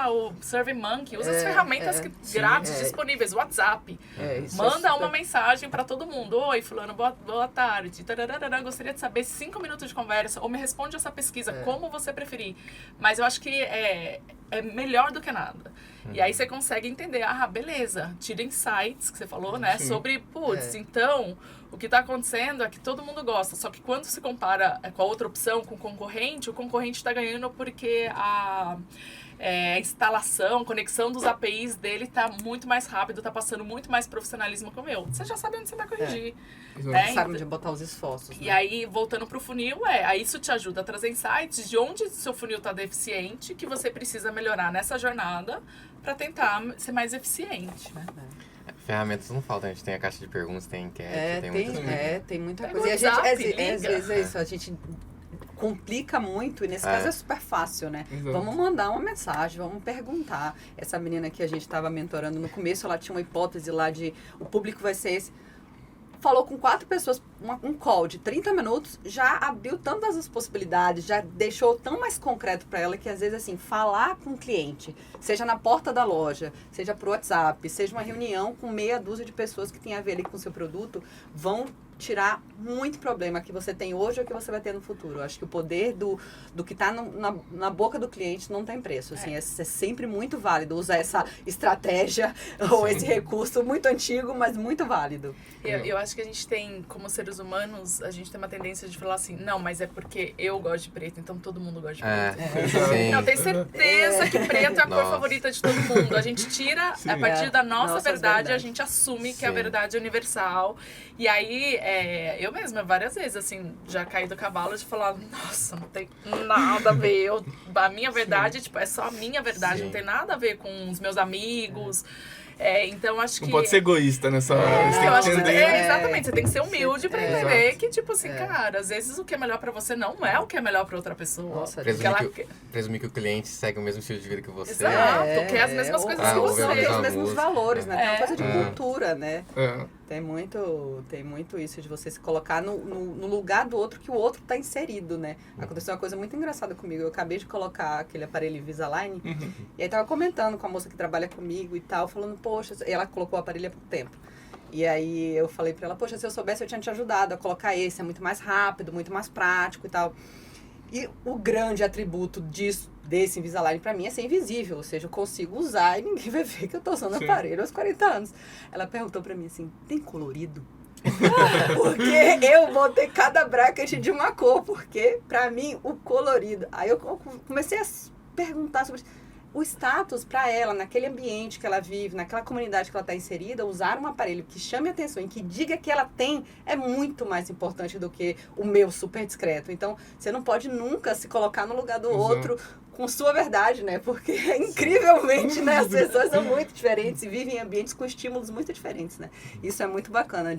C: o SurveyMonkey, usa as ferramentas grátis disponíveis, WhatsApp.
B: Isso
C: Manda
B: é
C: uma mensagem pra todo mundo. Oi, fulano, boa tarde. Tararara, gostaria de saber 5 minutos de conversa ou me responde essa pesquisa, como você preferir. Mas eu acho que é melhor do que nada. E aí você consegue entender, beleza, tira insights, que você falou, né?
D: Sim.
C: Sobre, então, o que está acontecendo é que todo mundo gosta. Só que quando se compara com a outra opção, com o concorrente está ganhando porque a instalação, conexão dos APIs dele está muito mais rápido, está passando muito mais profissionalismo que o meu. Você já sabe onde você vai corrigir. Né?
B: Sabe onde botar os esforços.
C: E
B: né?
C: aí, voltando pro funil, aí isso te ajuda a trazer insights de onde seu funil está deficiente, que você precisa melhorar nessa jornada para tentar ser mais eficiente, né?
A: Ferramentas não faltam, a gente tem a caixa de perguntas, tem enquete,
B: Tem muita
C: Pega
B: coisa. E
C: o
B: a gente,
C: WhatsApp,
B: às
C: liga.
B: vezes é isso, a gente complica muito, e nesse caso é super fácil, né?
D: Exato.
B: Vamos mandar uma mensagem, vamos perguntar. Essa menina que a gente estava mentorando no começo, ela tinha uma hipótese lá de o público vai ser esse. Falou com 4 pessoas, um call de 30 minutos, já abriu tantas as possibilidades, já deixou tão mais concreto para ela que às vezes assim, falar com o cliente, seja na porta da loja, seja por WhatsApp, seja uma reunião com meia dúzia de pessoas que tem a ver ali com o seu produto, vão tirar muito problema que você tem hoje ou que você vai ter no futuro. Eu acho que o poder do que está na boca do cliente não tem preço. Assim, é sempre muito válido usar essa estratégia ou esse recurso muito antigo, mas muito válido.
C: Eu acho que a gente tem, como seres humanos, a gente tem uma tendência de falar assim, não, mas é porque eu gosto de preto, então todo mundo gosta de preto.
A: Sim.
C: Não, tenho certeza que preto é a cor
A: Nossa.
C: favorita de todo mundo. A gente tira, a partir da nossa
B: Nossas
C: verdade, a
B: verdades.
C: gente assume que a
A: Sim.
C: verdade é universal. E aí, eu mesma, várias vezes, assim, já caí do cavalo de falar, nossa, não tem nada a ver. A minha verdade, tipo, é só a minha verdade,
A: Sim.
C: não tem nada a ver com os meus amigos. Então, acho que...
D: Não pode ser egoísta nessa hora. Você
C: eu
D: tem
C: acho
D: que
C: que
D: entender.
C: exatamente, você tem que ser humilde pra entender
D: Exato.
C: que, tipo assim, cara, às vezes o que é melhor pra você não é o que é melhor pra outra pessoa.
B: Nossa,
C: Porque ela
A: Presumir que o cliente segue o mesmo estilo de vida que você.
C: Exato, quer as mesmas coisas que
B: ou
C: você.
B: tem os
A: mesma
B: mesmos
A: música.
B: valores, né? Tem uma coisa de
A: É.
B: cultura, né?
D: É.
B: Tem muito isso de você se colocar no lugar do outro que o outro está inserido, né? Aconteceu uma coisa muito engraçada comigo. Eu acabei de colocar aquele aparelho Invisalign e aí tava comentando com a moça que trabalha comigo e tal, falando, poxa, e ela colocou o aparelho há pouco tempo. E aí eu falei pra ela, poxa, se eu soubesse eu tinha te ajudado a colocar esse, é muito mais rápido, muito mais prático e tal. E o grande atributo desse Invisalign pra mim é ser invisível, ou seja, eu consigo usar e ninguém vai ver que eu tô usando
D: Sim.
B: aparelho aos 40 anos. Ela perguntou pra mim assim, tem colorido? Porque eu botei cada bracket de uma cor, porque pra mim o colorido. Aí eu comecei a perguntar sobre o status para ela, naquele ambiente que ela vive, naquela comunidade que ela está inserida, usar um aparelho que chame a atenção e que diga que ela tem é muito mais importante do que o meu super discreto. Então, você não pode nunca se colocar no lugar do
D: Exato.
B: outro com sua verdade, né? Porque incrivelmente, né, as pessoas são muito diferentes e vivem em ambientes com estímulos muito diferentes, né? Isso é muito bacana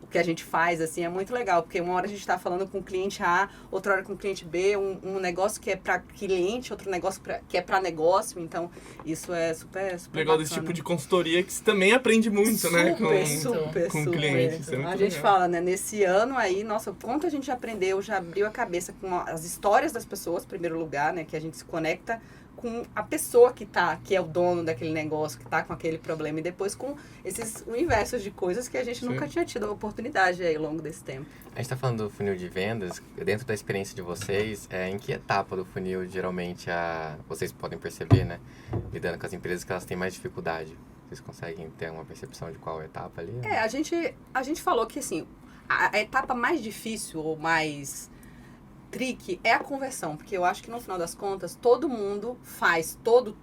B: o que a gente faz, assim, é muito legal, porque uma hora a gente está falando com o cliente A, outra hora com o cliente B, um negócio que é para cliente, outro negócio que é para negócio, então isso é super
D: Legal
B: bacana.
D: desse tipo de consultoria que você também aprende muito, né? Com o cliente. Isso é muito
B: A gente
D: legal.
B: fala, né, nesse ano aí, nossa, quanto a gente aprendeu, já abriu a cabeça com as histórias das pessoas, em primeiro lugar, né, que a gente se conecta com a pessoa que é o dono daquele negócio, que tá com aquele problema, e depois com esses universos de coisas que a gente nunca tinha tido a oportunidade aí ao longo desse tempo.
A: A gente tá falando do funil de vendas, dentro da experiência de vocês, em que etapa do funil geralmente vocês podem perceber, né? Lidando com as empresas que elas têm mais dificuldade. Vocês conseguem ter uma percepção de qual etapa ali?
B: A gente falou que assim, a etapa mais difícil ou mais trick é a conversão, porque eu acho que no final das contas todo mundo faz todo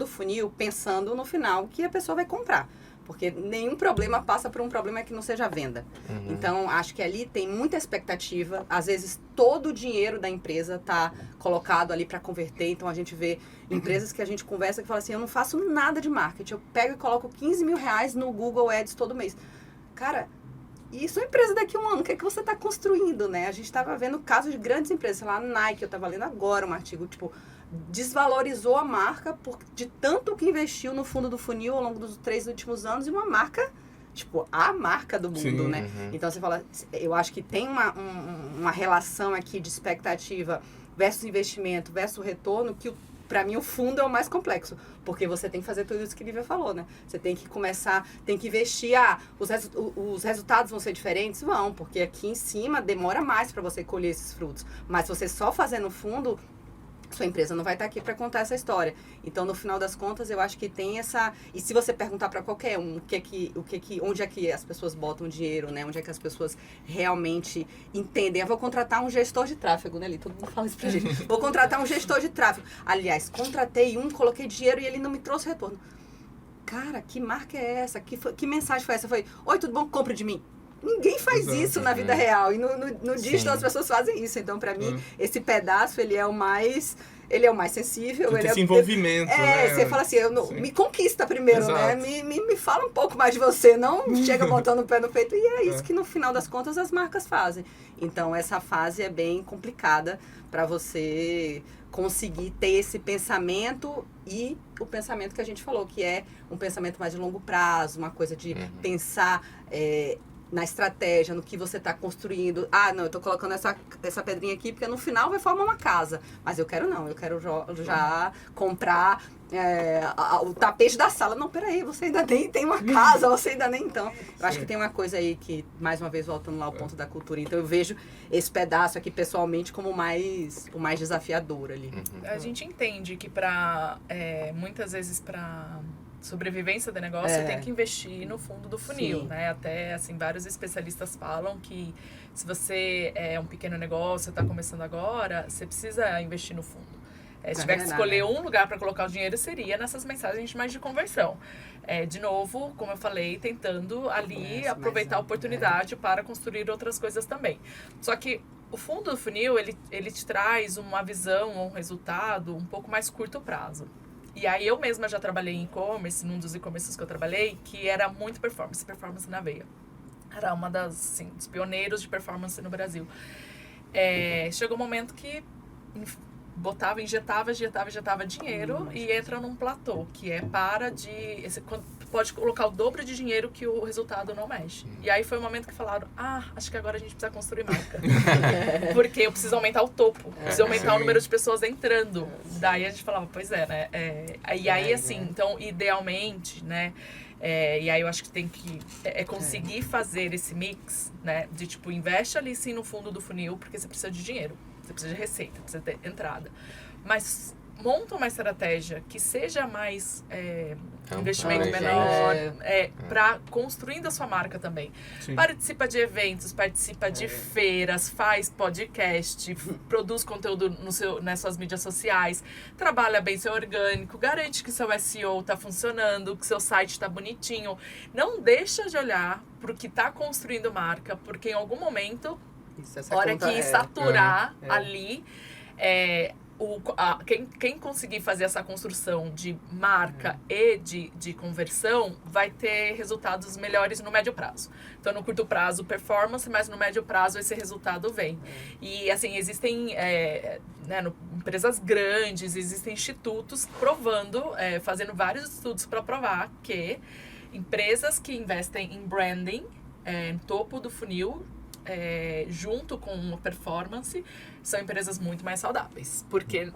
B: funil pensando no final que a pessoa vai comprar. Porque nenhum problema passa por um problema que não seja a venda. Então, acho que ali tem muita expectativa. Às vezes, todo o dinheiro da empresa está colocado ali para converter. Então, a gente vê empresas que a gente conversa que falam assim, eu não faço nada de marketing. Eu pego e coloco 15 mil reais no Google Ads todo mês. Cara, isso é empresa daqui a um ano. O que é que você está construindo, né? A gente estava vendo casos de grandes empresas. Sei lá, a Nike, eu estava lendo agora um artigo, tipo... desvalorizou a marca de tanto que investiu no fundo do funil ao longo dos 3 últimos anos e uma marca, tipo, a marca do mundo, né? Então, você fala, eu acho que tem uma relação aqui de expectativa versus investimento versus retorno que, para mim, o fundo é o mais complexo, porque você tem que fazer tudo isso que a Lívia falou, né? Você tem que começar, tem que investir, os resultados vão ser diferentes? Vão, porque aqui em cima demora mais para você colher esses frutos, mas se você só fazer no fundo, sua empresa não vai estar aqui para contar essa história. Então, no final das contas, eu acho que tem essa... E se você perguntar para qualquer um onde é que as pessoas botam dinheiro, né? Onde é que as pessoas realmente entendem. Eu vou contratar um gestor de tráfego, né, Li? Todo mundo fala isso pra gente. Vou contratar um gestor de tráfego. Aliás, contratei coloquei dinheiro e ele não me trouxe retorno. Cara, que marca é essa? Que mensagem foi essa? Foi, oi, tudo bom? Compre de mim. Ninguém faz isso na vida real. E no digital as pessoas fazem isso. Então, para mim, esse pedaço, ele é o mais sensível.
D: Esse envolvimento, né?
B: Você fala assim, me conquista primeiro, né? Me fala um pouco mais de você. Não chega botando o pé no peito. E é isso que, no final das contas, as marcas fazem. Então, essa fase é bem complicada para você conseguir ter esse pensamento e o pensamento que a gente falou, que é um pensamento mais de longo prazo, uma coisa de pensar... na estratégia, no que você está construindo. Ah, não, eu estou colocando essa pedrinha aqui porque no final vai formar uma casa. Mas eu quero já comprar o tapete da sala. Não, peraí, você ainda nem tem uma casa, você ainda nem... Então, eu acho que tem uma coisa aí que, mais uma vez, voltando lá ao ponto da cultura. Então, eu vejo esse pedaço aqui, pessoalmente, como o mais desafiador ali.
C: A gente entende que muitas vezes para... sobrevivência do negócio, você tem que investir no fundo do funil, né? Até, assim, vários especialistas falam que se você é um pequeno negócio, está começando agora, você precisa investir no fundo. Se tiver que escolher um lugar para colocar o dinheiro, seria nessas mensagens mais de conversão. De novo, como eu falei, tentando ali aproveitar a oportunidade para construir outras coisas também. Só que o fundo do funil, ele te traz uma visão, um resultado um pouco mais curto prazo. E aí eu mesma já trabalhei em e-commerce, num dos e-commerces que eu trabalhei, que era muito performance na veia. Era uma dos pioneiros de performance no Brasil. Chegou um momento que injetava dinheiro e entra num platô, que pode colocar o dobro de dinheiro que o resultado não mexe. E aí foi o momento que falaram, acho que agora a gente precisa construir marca. Porque eu preciso aumentar o topo, preciso aumentar o número de pessoas entrando. Daí a gente falava, pois é, né? E aí, assim, então, idealmente, né? E aí eu acho que tem que conseguir fazer esse mix, né? De tipo, investe ali sim no fundo do funil, porque você precisa de dinheiro, você precisa de receita, precisa ter entrada. Mas monta uma estratégia que seja mais investimento menor, para construindo a sua marca também. Sim. Participa de eventos, participa de feiras, faz podcast, produz conteúdo nas suas mídias sociais, trabalha bem seu orgânico, garante que seu SEO está funcionando, que seu site está bonitinho. Não deixa de olhar para o que está construindo marca, porque em algum momento, a hora que saturar ali, quem conseguir fazer essa construção de marca e de conversão vai ter resultados melhores no médio prazo. Então, no curto prazo, performance, mas no médio prazo esse resultado vem. E, assim, existem empresas grandes, existem institutos provando, fazendo vários estudos para provar que empresas que investem em branding, em topo do funil, junto com performance, são empresas muito mais saudáveis. Porque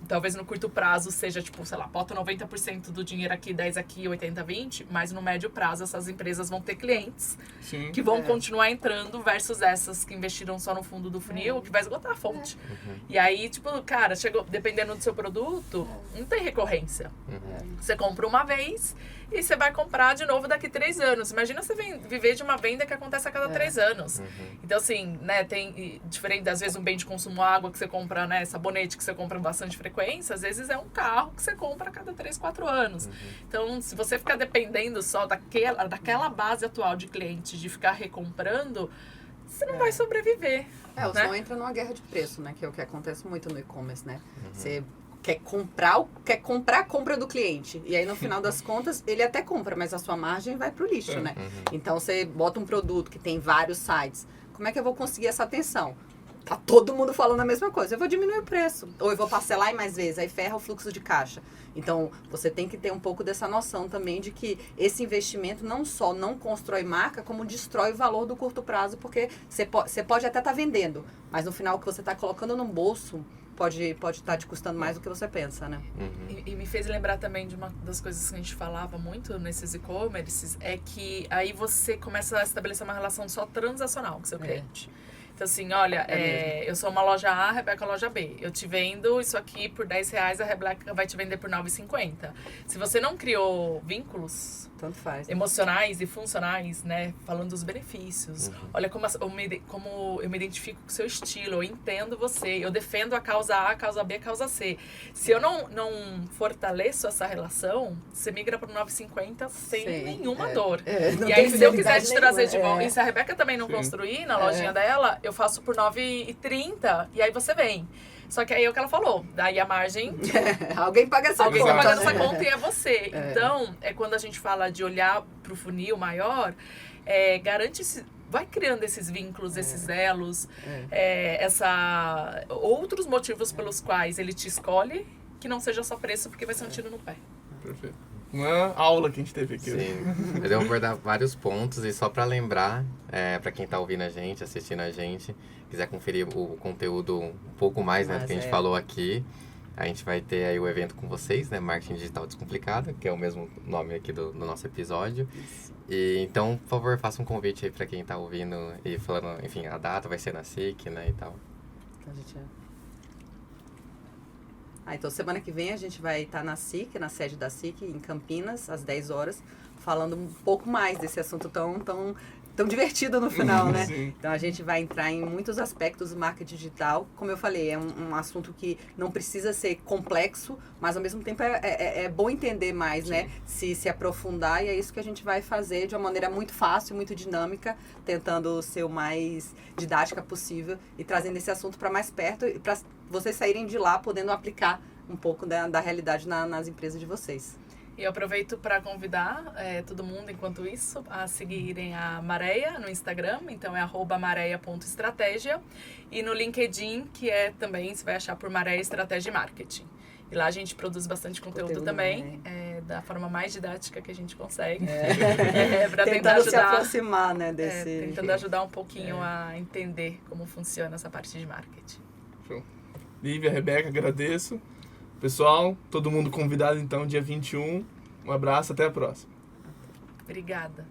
C: talvez no curto prazo seja, tipo, sei lá, bota 90% do dinheiro aqui, 10 aqui, 80, 20, mas no médio prazo essas empresas vão ter clientes que vão continuar entrando versus essas que investiram só no fundo do funil, que vai esgotar a fonte. E aí, tipo, cara, dependendo do seu produto, não tem recorrência. Você compra uma vez e você vai comprar de novo daqui 3 anos. Imagina você viver de uma venda que acontece a cada 3 anos. Então, assim, né, tem, diferente das vezes um bem de consumo, água que você compra, né, sabonete que você compra com bastante frequência, às vezes é um carro que você compra a cada 3, 4 anos. Então, se você ficar dependendo só daquela base atual de clientes, de ficar recomprando, você não vai sobreviver.
B: O senhor entra numa guerra de preço, né? Que é o que acontece muito no e-commerce, né? Você quer comprar a compra do cliente. E aí, no final das contas, ele até compra, mas a sua margem vai pro lixo, né? Então, você bota um produto que tem vários sites. Como é que eu vou conseguir essa atenção? Tá todo mundo falando a mesma coisa. Eu vou diminuir o preço. Ou eu vou parcelar em mais vezes. Aí ferra o fluxo de caixa. Então, você tem que ter um pouco dessa noção também de que esse investimento não só não constrói marca, como destrói o valor do curto prazo, porque você pode até estar vendendo, mas no final o que você está colocando no bolso pode estar te custando mais do que você pensa, né?
C: E me fez lembrar também de uma das coisas que a gente falava muito nesses e-commerces, é que aí você começa a estabelecer uma relação só transacional com seu cliente. Então, assim, olha, eu sou uma loja A, a Rebeca é a loja B. Eu te vendo isso aqui por R$10, a Rebeca vai te vender por R$9,50. Se você não criou vínculos
B: tanto faz, né?
C: Emocionais e funcionais, né? Falando dos benefícios. Olha como eu me identifico com o seu estilo, eu entendo você, eu defendo a causa A, a causa B, a causa C. Se eu não fortaleço essa relação, você migra para o R$9,50 sem nenhuma dor. E aí, se eu quiser te trazer de volta, e se a Rebeca também não construir na lojinha dela, eu faço por R$9,30 e aí você vem. Só que aí é o que ela falou. Daí a margem...
B: Alguém paga essa conta.
C: Alguém vai pagando essa conta e é você. Então, quando a gente fala de olhar pro funil maior, vai criando esses vínculos, esses elos, outros motivos pelos quais ele te escolhe, que não seja só preço, porque vai ser um tiro no pé.
D: Perfeito. Uma aula que a gente teve aqui.
A: Sim, eu devo abordar vários pontos e só para lembrar, para quem tá ouvindo a gente, assistindo a gente, quiser conferir o conteúdo um pouco mais, né, do que a gente falou aqui, a gente vai ter aí o evento com vocês, né, Marketing Digital Descomplicado, que é o mesmo nome aqui do nosso episódio. E então, por favor, faça um convite aí para quem tá ouvindo e falando, enfim, a data vai ser na SIC, né, e tal.
B: Então, então, semana que vem a gente vai estar na SIC, na sede da SIC, em Campinas, às 10 horas, falando um pouco mais desse assunto tão divertido no final, né? Então, a gente vai entrar em muitos aspectos do marketing digital. Como eu falei, é um assunto que não precisa ser complexo, mas, ao mesmo tempo, é bom entender mais, né? Se aprofundar, e é isso que a gente vai fazer de uma maneira muito fácil, muito dinâmica, tentando ser o mais didática possível e trazendo esse assunto para mais perto e para vocês saírem de lá podendo aplicar um pouco da realidade nas empresas de vocês.
C: E eu aproveito para convidar todo mundo, enquanto isso, a seguirem a Mareia no Instagram, então é @mareia.estratégia, e no LinkedIn, que também, você vai achar por Mareia Estratégia e Marketing. E lá a gente produz bastante conteúdo também, da forma mais didática que a gente consegue. Para tentar ajudar,
B: se aproximar, né, desse...
C: tentando ajudar um pouquinho a entender como funciona essa parte de marketing.
D: Show. Lívia, Rebeca, agradeço. Pessoal, todo mundo convidado então dia 21. Um abraço, até a próxima.
C: Obrigada.